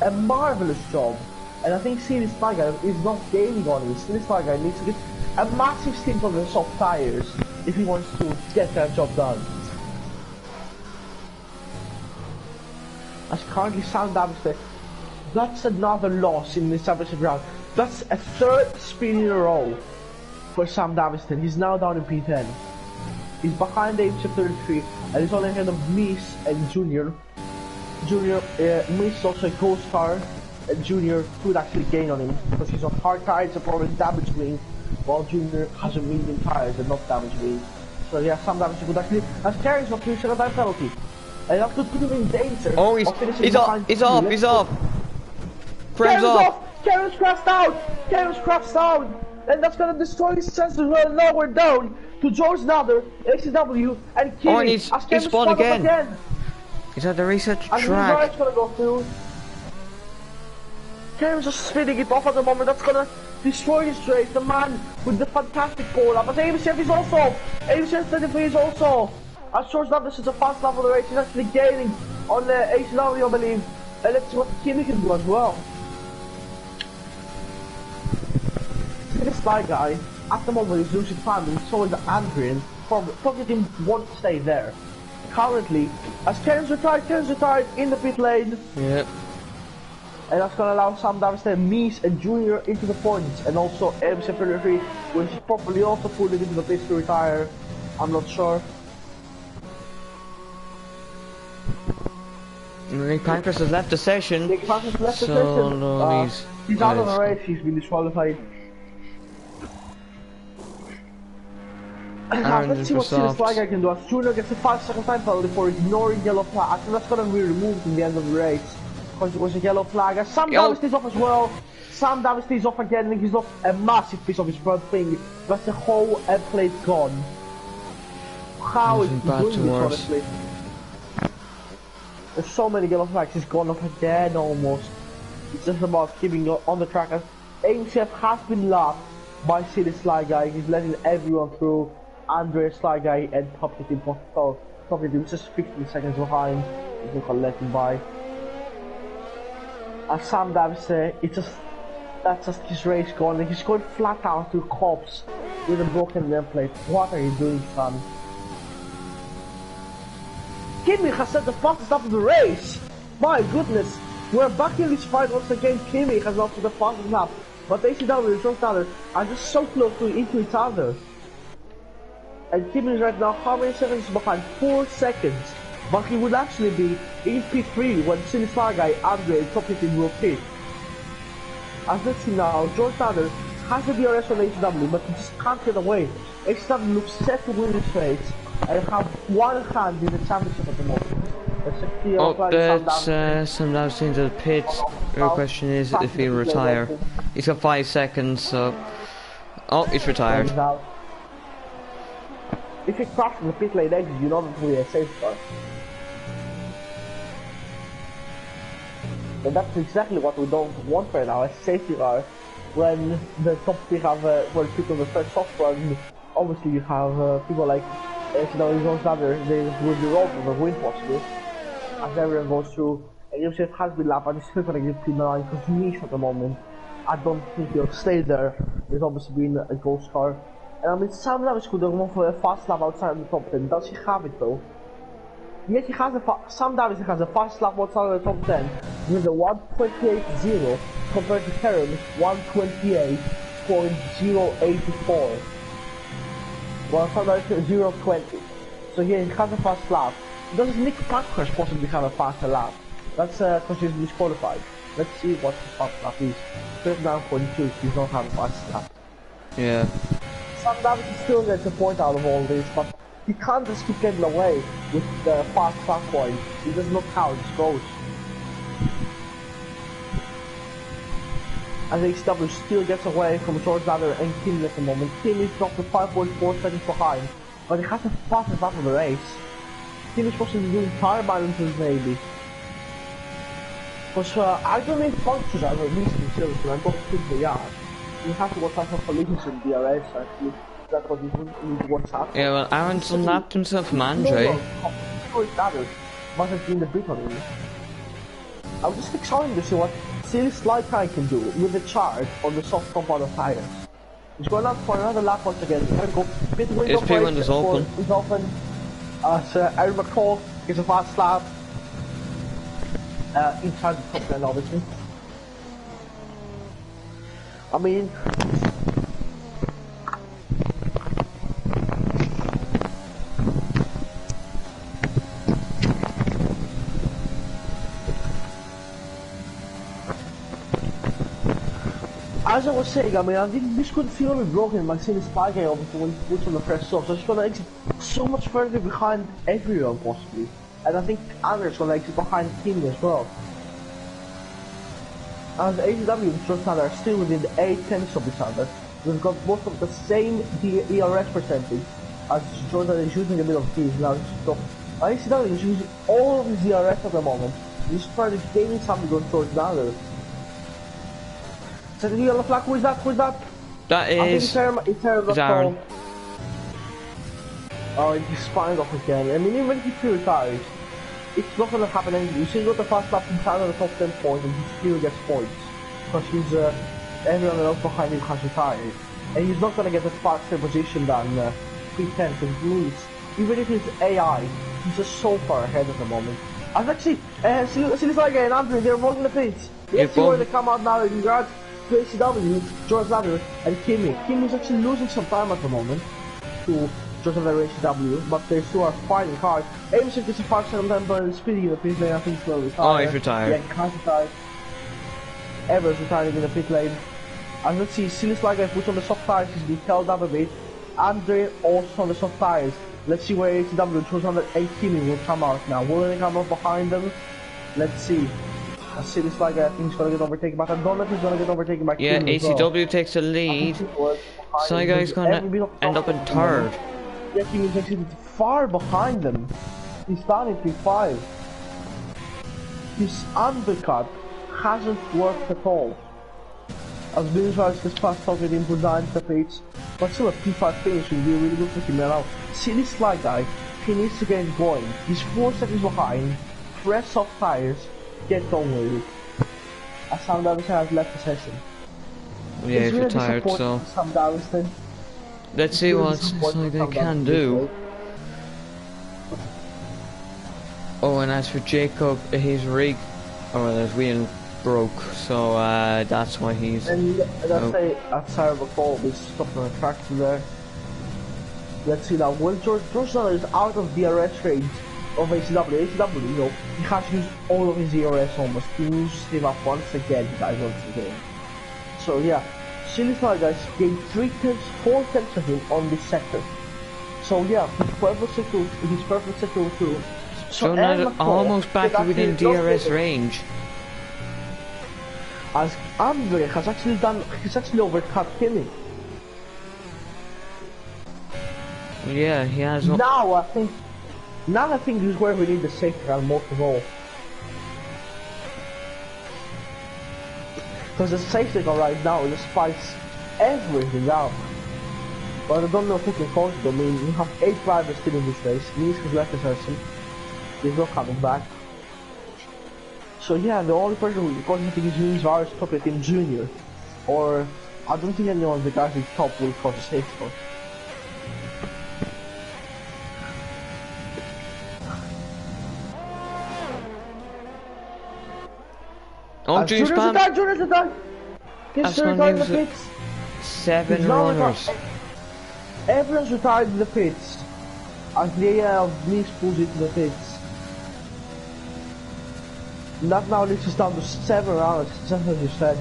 a marvelous job. And I think Silly Sly Guy is not gaining on it. Silly Sly Guy needs to get a massive stint on the soft tires if he wants to get that job done. As currently Sam Davis there, that's another loss in the championship round. That's a 3rd spin in a row for Sam Daviston. He's now down in P10. He's behind the HF33 and he's only ahead of Mies and Junior. Mies is also a ghost car, and Junior could actually gain on him because he's on hard tires and probably damaged wing, while Junior has a medium tires and not damaged wing. So yeah, Sam Daviston could actually, as Carrie's got 3-second time penalty. And that could put him in danger. Oh, he's off. He's off. Frame's off. Karen's crashed out! Karen's crashed out! And that's gonna destroy his chances well lower down to George Nader, ACW, and Kimi. Oh, and he's spawned again. He's at the reset track. And gonna go through. Karen's just spinning it off at the moment. That's gonna destroy his race. The man with the fantastic pole up. But ABCF is also. ABCF 33 is also. As George Nader is a fast lap of the race. He's actually gaining on the ACW, I believe. And let's see what Kimi can do as well. This Sly guy, at the moment, is losing time, and so is Adrian. Probably didn't want to stay there. Currently, as Karen's retired in the pit lane. Yep. And that's gonna allow Sam Davis to Mies and Junior into the points, and also MC33, which is probably also pulling into the pits to retire. I'm not sure. Nick Pancras has left the session. Nick Pancras left the session. No, he's out of the race. He's been disqualified. Let's see what Sly guy can do. As Junior gets a 5-second time penalty for ignoring yellow flag. I think that's gonna be removed in the end of the race. Because it was a yellow flag. As Sam Davis stays off as well. Sam Davis stays off again, and he's lost a massive piece of his front wing. That's the whole end plate gone. How is he doing this, honestly? There's so many yellow flags. He's gone off again almost. It's just about keeping on the track. As AMCF has been lapped by Silly Sly Guy. He's letting everyone through. Andre, Sly Guy, and Top Team just 15 seconds behind. He's not gonna let him by. As Sam Davis said, that's just his race going. He's going flat out to cops with a broken nameplate. What are you doing, son? Kimi has set the fastest lap of the race. My goodness, we're back in this fight once again. Kimi has not set the fastest lap, but ACW and George Nader are just so close to into each other. And Kimi is right now how many seconds behind? 4 seconds. But he would actually be in P3 when Silly Sly Guy, Andre, and Top Team will pit. As let's see now, George Nader has the DRS on HW, but he just can't get away. HW looks set to win this race and have one hand in the championship at the moment. That's some now into the pits. The question is if he'll retire. He's got 5 seconds, so... Oh, he's retired. If he crashes the pit lane exit, you know that will be a safe car. And that's exactly what we don't want right now, a safety car. When the top 3 have, when people on the first soft run, obviously you have people like, you know, George Nader, they will be robbed of the win possibly. As everyone goes through, and UCF has been lapped, and he's still gonna give P9 because he needs at the moment. I don't think he'll stay there. There's obviously been a ghost car. And I mean, Sam Davis could have gone for a fast lap outside the top 10. Does he have it though? Yet he has Sam Davis has a fast lap outside the top 10 with a 128.0 compared to Karen's 128.084. Well, Sam Davis is 0.20. So here he has a fast lap. Does Nick Pancras possibly have a faster lap? That's because he's disqualified. Let's see what his fast lap is. 39.2, he don't have a fast lap. Yeah. Sam Davis still gets a point out of all this, but he can't just keep getting away with the fast track point. He doesn't know how it goes. And HW still gets away from George Nader and Kim at the moment. Kim is dropped to 5.4 seconds behind, but he has the fastest lap of the race. Kim is supposed to be doing tire balances maybe. Because I don't think functions are released in series when I go to the yard. You have to watch out for collisions in DRS actually. That's what you need to watch out for. Yeah, well, Aaron's unlapped himself from Andre. No, Nader must have been the big one. I was just excited to see what Silly Sly Guy can do with the charge on the soft compound of tires. He's going out for another lap once again. He's going to go pit window. His pit window's open. It's open. Aaron McCall gets a fast lap. Inside the top 10 obviously. I mean, as I was saying, I think this could feel a bit broken by seeing Spy Guy obviously when he puts on the first stop. So he's gonna exit so much further behind everyone possibly. And I think Anders gonna exit behind Kim as well. as ACW and George Snyder are still within the 8/10 of each other. We've got both of the same ERS percentage, as Jordan is using a bit of his now. So ACW is using all of his ERS at the moment. He's trying to gain something on George Snyder. Setting yellow flag, who is that? Who is that? That is... It's Aaron. Oh, he's spying off again. I mean, even if he retires, it's not gonna happen anymore. You see, got the fast lap inside on the top 10 points, and he still gets points. Because he's, everyone else behind him has retired. And he's not gonna get a faster position than P10, because it means, even if it's AI, he's just so far ahead at the moment. And actually, Silisaga and Andrew, they're rolling the pits. Let's see where they come out now in regards to ACW, George Ladder, and Kimi. Kimi's actually losing some time at the moment to George Ladder and ACW, but they still are fighting hard. Aimson gets a 5-second time, but speeding in the pit lane, I think he'll retire. Oh, he's retired. Yeah, he has retired. Everyone's retiring in the pit lane. And let's see, Silisaga puts on the soft tires, he's being held up a bit. Andre also on the soft tires. Let's see where ACW, George Ladder and Kimi will come out now. Will they come up behind them? Let's see. I see this like I think he's gonna get overtaken by, I don't know if he's gonna get overtaken by yeah, Kimi ACW takes the lead. Saiga's gonna end up in third. Yeah, Kimi's actually far behind them. He's down in P5. His undercut hasn't worked at all. As Vinicius has passed out with him to 9 the pits, but still a P5 finish will be really good for him now. See this slide guy, he needs to get going. He's 4 seconds behind, fresh soft tires. Get on with it. As Sam Davison has left the session. Yeah, he's retired, so... Sam Davison. Let's see what they can do. Oh, and as for Jacob, his rig, or his wheel broke, so that's why he's... And that's a terrible call, we stopped on the track there. Let's see now, when George Snyder is out of DRS range of ACW, you know, he has used all of his ERS almost. He loses him up once again, guys, once again. So yeah, Silisaga guys gained 4 tenths of him on this sector. So yeah, his perfect sector too. So now almost back within DRS range. As Andre has actually overcut Kimi. Yeah, he has. Now I think this is where we need the safety car most of all. Because the safety car right now just fights everything out. But I don't know who can cause it. I mean, we have 8 drivers still in this race. Niels has left the session. He's not coming back. So yeah, the only person who causing it is Niels Varus top team junior. Or I don't think anyone of the guys at the top will cause a safety car. Oh, Junior's back. Junior's attack! He's retired in the pits. 7 runners. Everyone's retired in the pits. As the AI of Niels pulls into the pits. And that now leads us down to 7 runners, just as you said.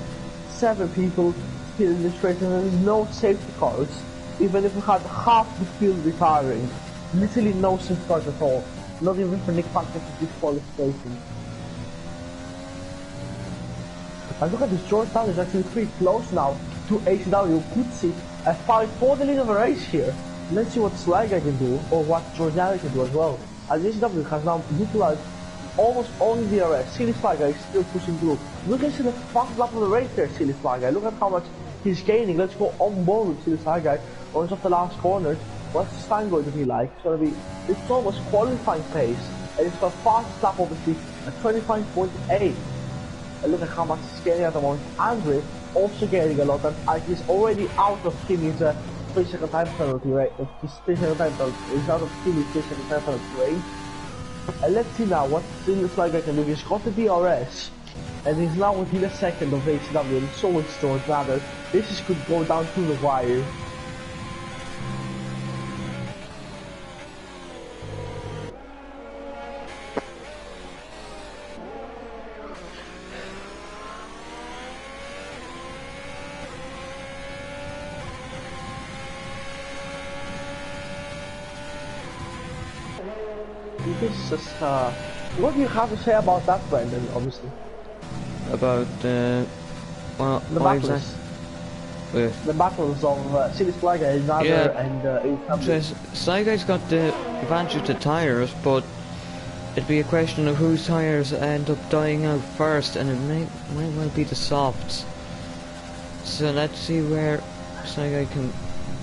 7 people still in this race, and there is no safety cars. Even if we had half the field retiring. Literally no safety cars at all. Not even for Nick Patrick to disqualification. And look at this, Georgetown is actually pretty close now to ACW. Could see a fight for the lead of the race here. Let's see what Slager can do, or what Georgiani can do as well. As ACW has now utilized almost only the DRS. Silly Slager is still pushing through. Look at the fast lap of the race there, Silly Slager. Look at how much he's gaining. Let's go on board with Silly Slager on top of the last corners. What's the time going to be like? It's almost qualifying pace, and it's got fast lap obviously at 25.8. And look at how much he's getting at the moment. Andre also getting a lot, and he's already out of Kimi's 3-second time penalty rate. He's out of Kimi's 3-second time penalty range. And let's see now what Silly Slager can do. He's got the DRS, and he's now within a second of ACW, and so is George rather. This could go down to the wire. This is what do you have to say about that, Brendan, obviously? About Well, The why battles. exactly? With The battles of City Sliger, Nader, Yeah. and AW. so Sly Guy's got the advantage of the tires, but it'd be a question of whose tires end up dying out first, and it might well be the softs. So let's see where Sly Guy can,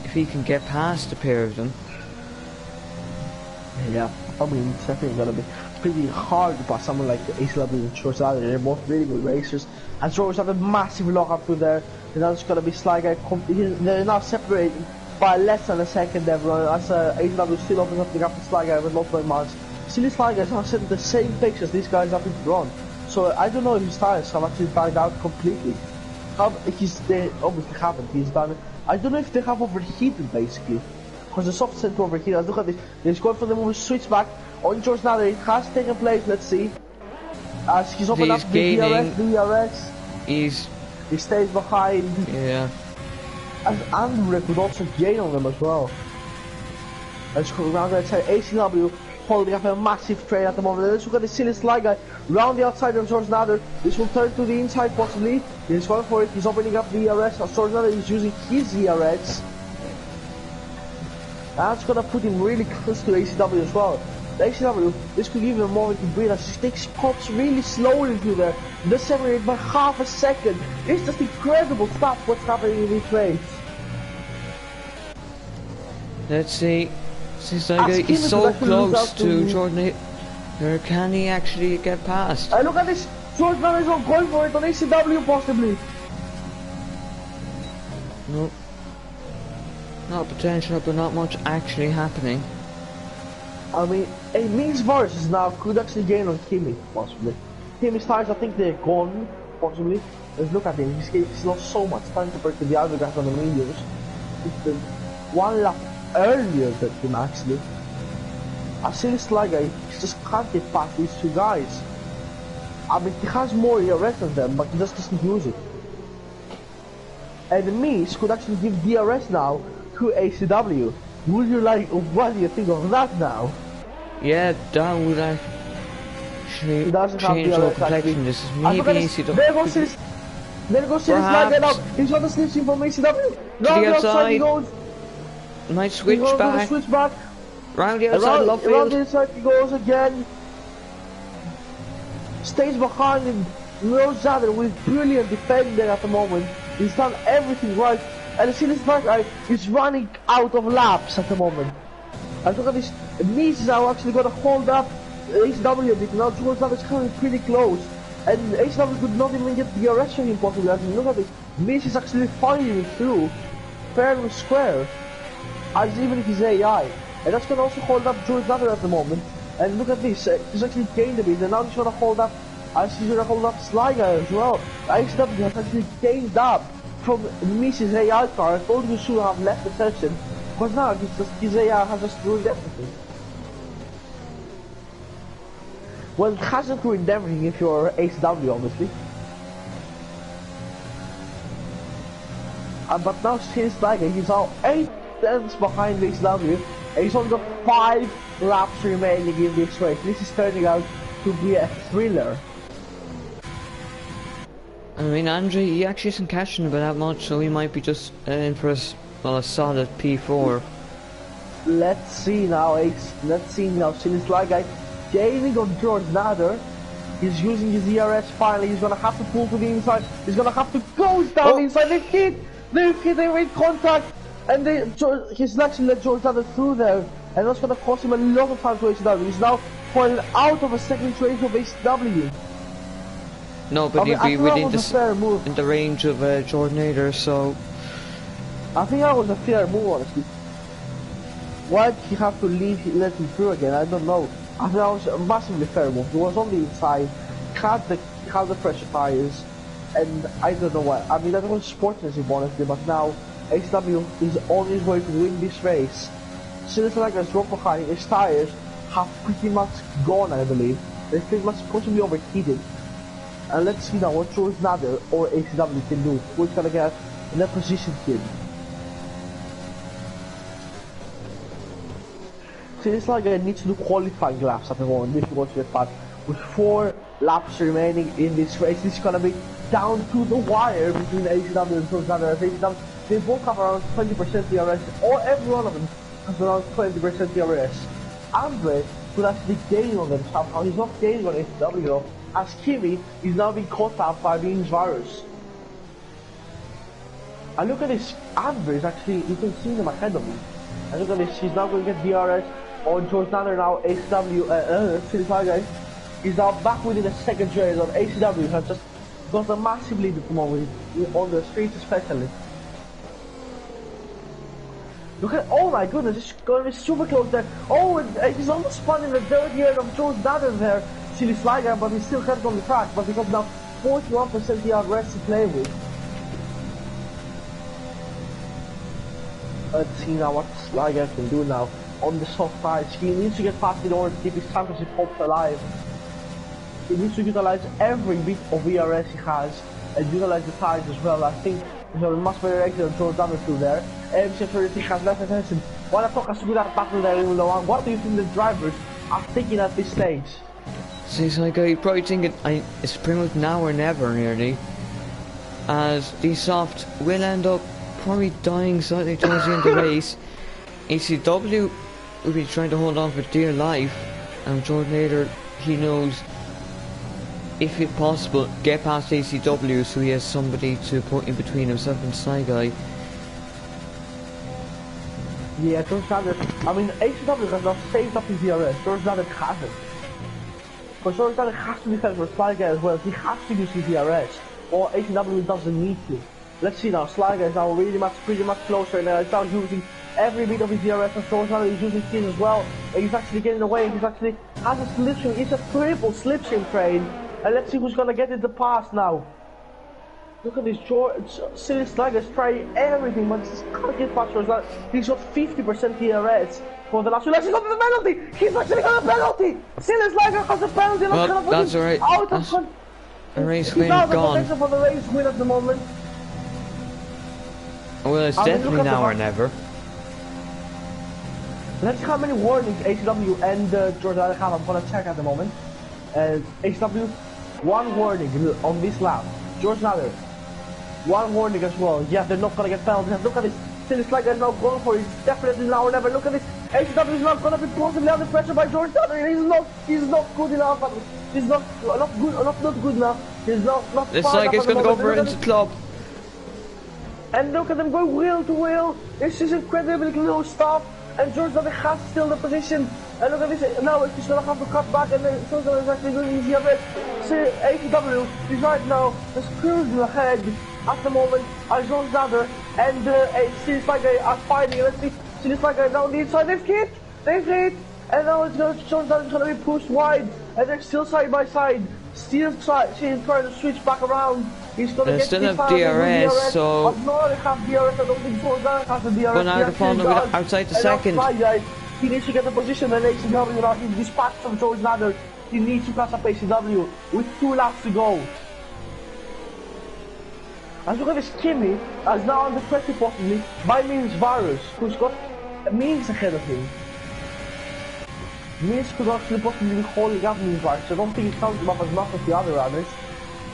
if he can get past the pair of them. Yeah, I mean, it's definitely gonna be pretty hard to pass someone like ACW and Schwarzenegger. They're both really good racers. And Schwarzenegger have a massive lockup through there. And now it's gonna be Sly Guy. They're now separated by less than a second, everyone. As ACW still opens up the gap to Sly Guy with not very much. Still, Sly Guy is not setting the same pace as these guys have been run. So I don't know if his tires have actually died out completely. They obviously haven't. He's done. I don't know if they have overheated basically. Because the soft tend to overheat. Look at this. He's going for the move switch back on George now. It has taken place. Let's see. As he's opened up the DRS. He stays behind. Yeah. And Andrew could also gain on them as well. Let's go around there. ACW holding up a massive train at the moment. Let's look at the silly Sly Guy round the outside of George Nader. This will turn to the inside possibly. He's going for it. He's opening up the ERS. George Nader is using his ERS. That's gonna put him really close to ACW as well. The ACW, this could give him a moment to breathe as he takes spots really slowly through there. They separate by half a second. It's just incredible stuff what's happening in this race. Let's see. Since he's so close to Jordan, or can he actually get past? Look at this. George Nader is not going for it on ACW possibly. Nope. Not potential, but not much actually happening. I mean, a Means versus now could actually gain on Kimi, possibly. Kimi's tires, I think they're gone, possibly. Let's look at him. He's lost so much time compared to the other guys on the mediums. It's been one lap earlier than him, actually. I see this Sly Guy, he just can't get past these two guys. I mean, he has more ERS than them, but he just doesn't use it. And Means could actually give DRS now to ACW. Would you like, what do you think of that now? Yeah, that would actually change the complexion. This is maybe ACW. There goes Silly Sly Guy now. He's on the slipstream from ACW. Round the outside he goes. Might switch back. Round the outside, love field. Round the inside he goes again. Stays behind him. Rosader with brilliant defending at the moment. He's done everything right. And the Silly Sly Guy is running out of laps at the moment. And look at this. Mees is now actually going to hold up ACW a bit. Now George is coming pretty close. And ACW could not even get the arrest from him possibly. I mean, look at this. Mees is actually fighting it through. Fair and square. As even if he's AI. And that's going to also hold up George Nader at the moment. And look at this. He's actually gained a bit. And now he's going to hold up. As he's going to hold up Sly Guy as well. ACW has actually gained up from Mrs. AI car. I told you should have left the session, but now his AI has just ruined everything. Well, it hasn't ruined everything if you're ACW, obviously. But now since Tiger, he's now 8 tenths behind ACW, and he's only got 5 laps remaining in this race. This is turning out to be a thriller. I mean, Andre, he actually isn't catching about that much, so he might be just in for a solid P4. Let's see now, let's see now. Silly Sly Guy gaining on George Nader. He's using his ERS finally. He's gonna have to pull to the inside. He's gonna have to go down inside. They made contact, and he's actually let George Nader through there, and that's gonna cost him a lot of time to ACW. He's now falling out of a second race of ACW. No, but he'd be within in the range of Jordan Nader, so I think that was a fair move, honestly. Why did he have to let him through again? I don't know. I think that was a massively fair move. He was on the inside, had the pressure tires, and I don't know why. I mean, that was sportsmanship, honestly, but now ACW is on his way to win this race. Silly Sly Guy has dropped behind. His tires have pretty much gone, I believe. They're pretty much possibly overheated. And let's see now what George Nader or ACW can do. Who's gonna get in that position here? See, this like needs to do qualifying laps at the moment if he wants to get past with 4 laps remaining in this race. It's gonna be down to the wire between ACW and George Nader. ACW, they both have around 20% DRS, or every one of them has around 20% DRS. Andre could actually gain on them somehow. He's not gaining on ACW though, as Kimi is now being caught up by Beans virus. And look at this, Andre is actually, you can see him ahead of me. And look at this, he's now going to get DRS on George Nader now, ACW, City guys. He's now back within a second race on ACW, has just got a massive lead at the moment, on the streets especially. Look at, oh my goodness, it's going to be super close there. Oh, he's almost spun in the third year of George Nader there, Silly Sliger, but he still can't on the track, but because now 41% DRS to play with. Let's see now what Sliger can do now on the soft side. He needs to get past in order to keep his championship hopes alive. He needs to utilize every bit of VRS he has and utilize the tires as well. I think there's a much better exit than George Nader through there. MC30 has less attention. While I talk us through that battle there in the one, what do you think the drivers are thinking at this stage? Seems like I probably think it's pretty much now or never nearly, as the soft will end up probably dying slightly towards the end of the race. ACW will be trying to hold on for dear life, and George Nader, he knows, if it's possible, get past ACW so he has somebody to put in between himself and Sly Guy. Yeah, George Nader, I mean, ACW has not saved up his DRS, George Nader hasn't. But George Nader has to defend for Sly Guy as well, he has to use his DRS, or ACW doesn't need to. Let's see now, Sly Guy is now pretty much closer now. He's now using every bit of his DRS, and George Nader is using his as well. And he's actually getting away, he's actually has a slipstream, it's a triple slipstream train. And let's see who's gonna get in the pass now. Look at this, Silly Sly Guy is trying everything, but this can't get past George Nader. He's got 50% DRS for the last two. Let's see, got the penalty! He's actually got a penalty! Silly Sly Guy has a penalty, well, that's alright. A race win gone. For the race win at the moment. Well, it's definitely now or never. Let's see how many warnings ACW and George Nader have. I'm gonna check at the moment. ACW, one warning on this lap. George Nader, one warning as well. Yeah, they're not gonna get penalties. Look at this. It's like they're not going for it. It's definitely now or never. Look at this. ACW is not gonna be possibly under pressure by George Nader. He's not good enough. He's not good enough. He's not. It's like it's gonna go for into club. And look at them going wheel to wheel. This is incredibly close stuff. And George Nader has still the position. And look at this. Now he's gonna have to cut back. And then George Nader is actually doing his DRS. So ACW is right now just cruising ahead at the moment. As George Nader and Silly Sly Guy are fighting. Let's see. Silly Sly Guy down the inside. They've hit. And now George Nader is gonna be pushed wide. And they're still side by side. She's trying to switch back around. He's gonna get still have DRS, so... No, they have DRS, I don't think George Nader has the DRS. But now they're falling outside the second. He needs to get the position, and ACW now, he's dispatched from George Nader. He needs to catch up ACW with 2 laps to go. And look at this, Kimi is now under pressure possibly by Means Virus, who's got Means ahead of him. Means could actually possibly be holding up Means Virus, so I don't think he counts him up as much as the other runners.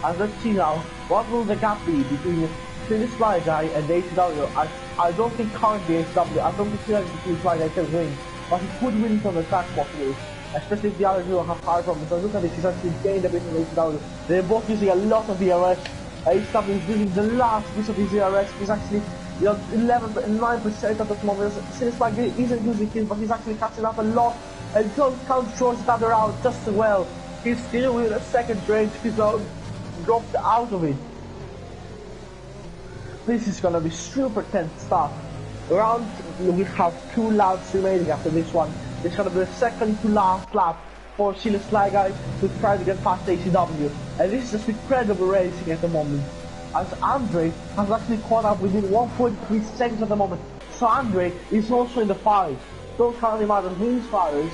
And let's see now, what will the gap be between Silly Sly Guy and ACW? I don't think currently ACW, I don't think Silly Sly Guy can win, but he could win it on the track possibly, especially if the other two have high problems. So look at this, he's actually gained a bit from ACW. They're both using a lot of DRS. ACW is using the last bit of his DRS. He's actually 9% at this moment. Silly Sly Guy isn't using his, but he's actually catching up a lot. And don't count George Nader out just as well. He's still with a second range. He's now dropped out of it. This is gonna be super tense stuff. We have 2 laps remaining after this one. It's gonna be the second to last lap for Silly Sly Guy to try to get past ACW. And this is just incredible racing at the moment. As Andre has actually caught up within 1.3 seconds at the moment. So Andre is also in the fight. Don't count him out as Means Virus.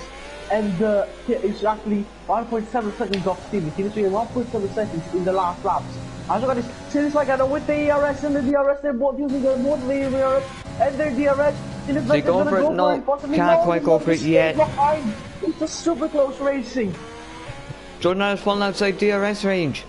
And it's actually 1.7 seconds off Stevie. He's doing 1.7 seconds in the last laps. And look at this, Silly Sly Guy with the ERS and the DRS, they're both using the ERS and their DRS. They go for it? No, can't quite go for it yet. It's a super close racing. Jordan has fallen outside DRS range.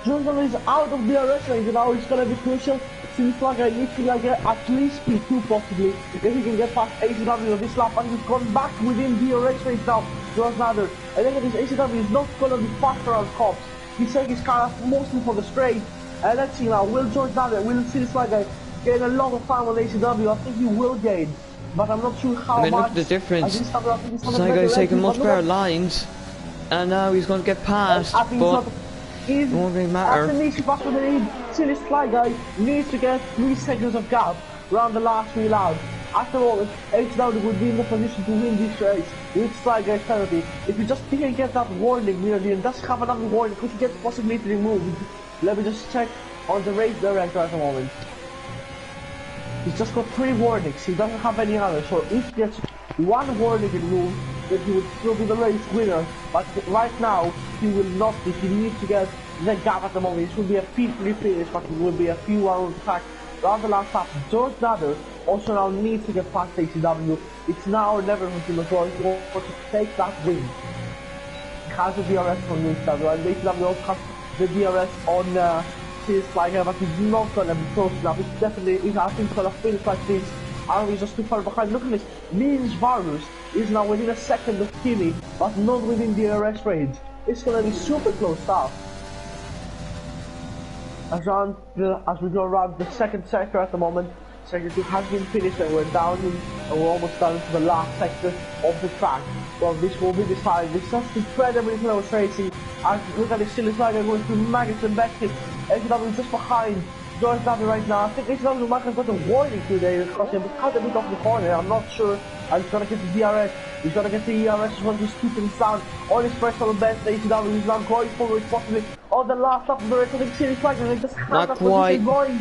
Jordan is out of DRS range, and now it's gonna be crucial. Seems like I need to like at least P2 possibly. If he can get past ACW this lap, and he's gone back within DRS range now. Jordan Nader. I think that this ACW is not gonna be faster on cops. He's taking his car off mostly for the straight. And let's see now, will George Nader, will this like gain a lot of time on ACW? I think he will gain, but I'm not sure how much. Look at the difference. This guy's taking much better lines, and now he's going to get past, but it won't really matter. After Nishi Foster, this Sly guy needs to get 3 seconds of gap around the last 3 laps. At the moment, HW would be in the position to win this race with Sly guy's penalty. If he just didn't get that warning near the end, does have another warning, could he get the possibility removed? Let me just check on the race director at the moment. He's just got 3 warnings, he doesn't have any others, so if he gets 1 warning removed, then he would still be the race winner. But right now, he will not be, he needs to get the gap at the moment. It should be a P3 finish, but it will be a P1 track around the last lap. George Nader also now needs to get past ACW. It's now or never for him as well to take that win. He has the DRS on ACW, and ACW also has the DRS on his Sliger, but he's not gonna be close enough. It's definitely, I think he's gonna finish like this. And he's just too far behind. Look at this. Means Varus is now within a second of Kimi, but not within the DRS range. It's gonna be super close stuff. As we go around the second sector at the moment, sector 2 has been finished and we're down and we're almost down to the last sector of the track. Well, this will be decided. It's just incredibly close racing. And look at this silly Sliger going through Magnus and Beckett. HW just behind George Nader right now. I think HW might have got a warning today because he cut a bit off the corner. I'm not sure. And he's gonna get the DRS. He's gonna get the ERS as well. He's keeping his down on his personal best. HW is now going forward possibly on the last lap of the race. I think Silly Sliger and just has that position going.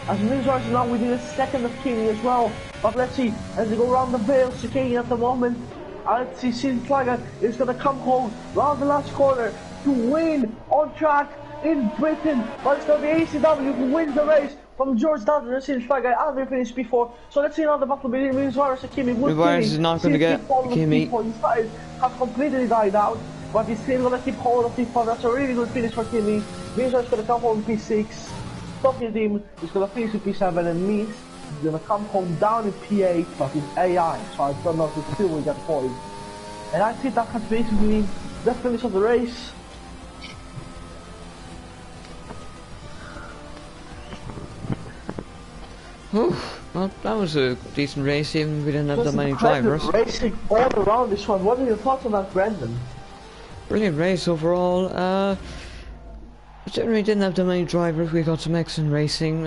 As Mizar is now within a second of Kimi as well. But let's see, as they go around the Vale chicane at the moment, let's see, Silly Sliger is gonna come home round the last corner to win on track in Britain. But it's gonna be ACW who wins the race from George Nader and Silly Sliger as they finished before. So let's see now the battle between Mizar and Kimi. Mizar is not gonna get Kimi. His tires have completely died out, but he's still gonna keep hold of P4. That's a really good finish for Kimi. Mizar is gonna come home in P6. Talking team is gonna finish with P7, and Mies is gonna come home down in P8, but in AI, so I don't know if he still will get points. And I think that has basically the finish of the race. Well, that was a decent race, even if we didn't have that many drivers. Racing all around this one. What are your thoughts on that, Brendan? Brilliant race overall. Considering we didn't have that many drivers, we got some excellent racing.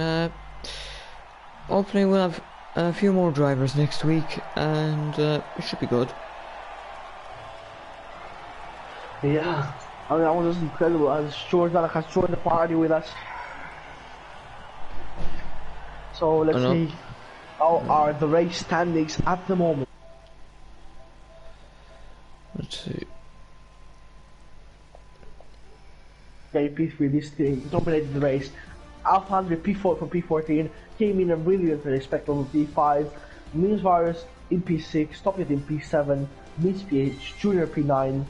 Hopefully we'll have a few more drivers next week, and it should be good. Yeah, I mean, that was just incredible. I'm sure that has joined the party with us. So let's see how are the race standings at the moment. Let's see. Okay, P3 this thing dominated the race. Alpha 100 P4 from P14 came in a brilliant respectable P5. Means Virus in P6, Topit in P7, Miss PH, Junior P9,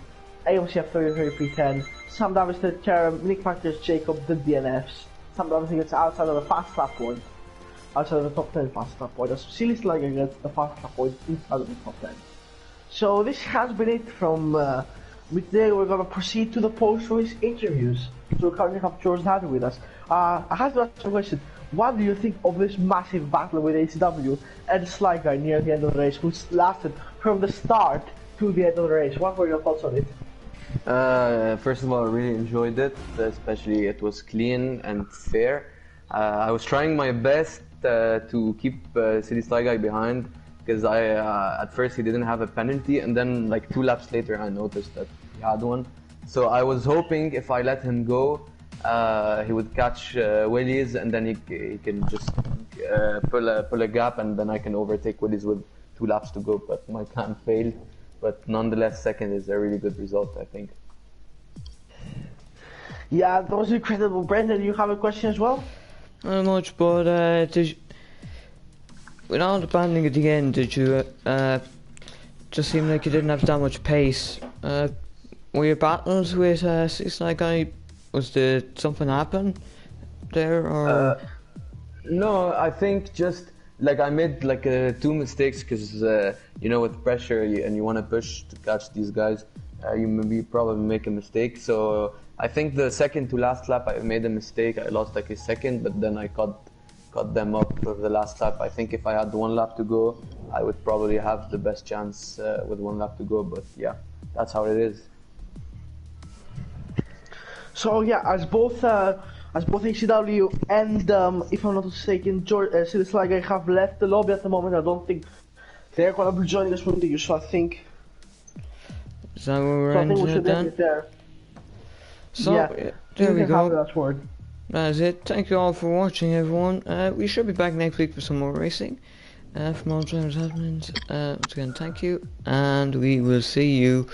AOCF 33 P10, Sam Davis did Karam, Nick Factors, Jacob did DNFs. Sam Davis gets outside of the fast lap point. Outside of the top 10 fast lap point. As Silly Sliger gets the fast lap point inside of the top 10. So this has been it from today. We're gonna proceed to the post-race interviews. So we currently have George Nader with us. I have to ask a question. What do you think of this massive battle with ACW and Sly Guy near the end of the race, which lasted from the start to the end of the race? What were your thoughts on it? First of all, I really enjoyed it, especially it was clean and fair. I was trying my best to keep City Sly Guy behind, because at first he didn't have a penalty, and then like 2 laps later I noticed that he had one. So I was hoping if I let him go, he would catch Willies, and then he can just pull a gap, and then I can overtake Willies with 2 laps to go. But my plan failed. But nonetheless, second is a really good result, I think. Yeah, that was incredible. Brendan, you have a question as well? Not much, but with all the banding at the end, did you just seemed like you didn't have that much pace. Were your battles with Six Guy? Did something happen there, or? No, I think just like I made like two mistakes because you know, with pressure and you want to push to catch these guys, you maybe probably make a mistake. So I think the second to last lap I made a mistake. I lost like a second, but then I caught them up for the last lap. I think if I had 1 lap to go, I would probably have the best chance with 1 lap to go. But yeah, that's how it is. So yeah, as both HCW and if I'm not mistaken, Silly Sly Guy have left the lobby at the moment. I don't think they're gonna be joining us from the, so I think. Is that where we're So I think we ending it should end then? it there. So Yeah, there we you can have the go. last word. That's it. Thank you all for watching, everyone. We should be back next week for some more racing. From all drivers admins. Once again, thank you, and we will see you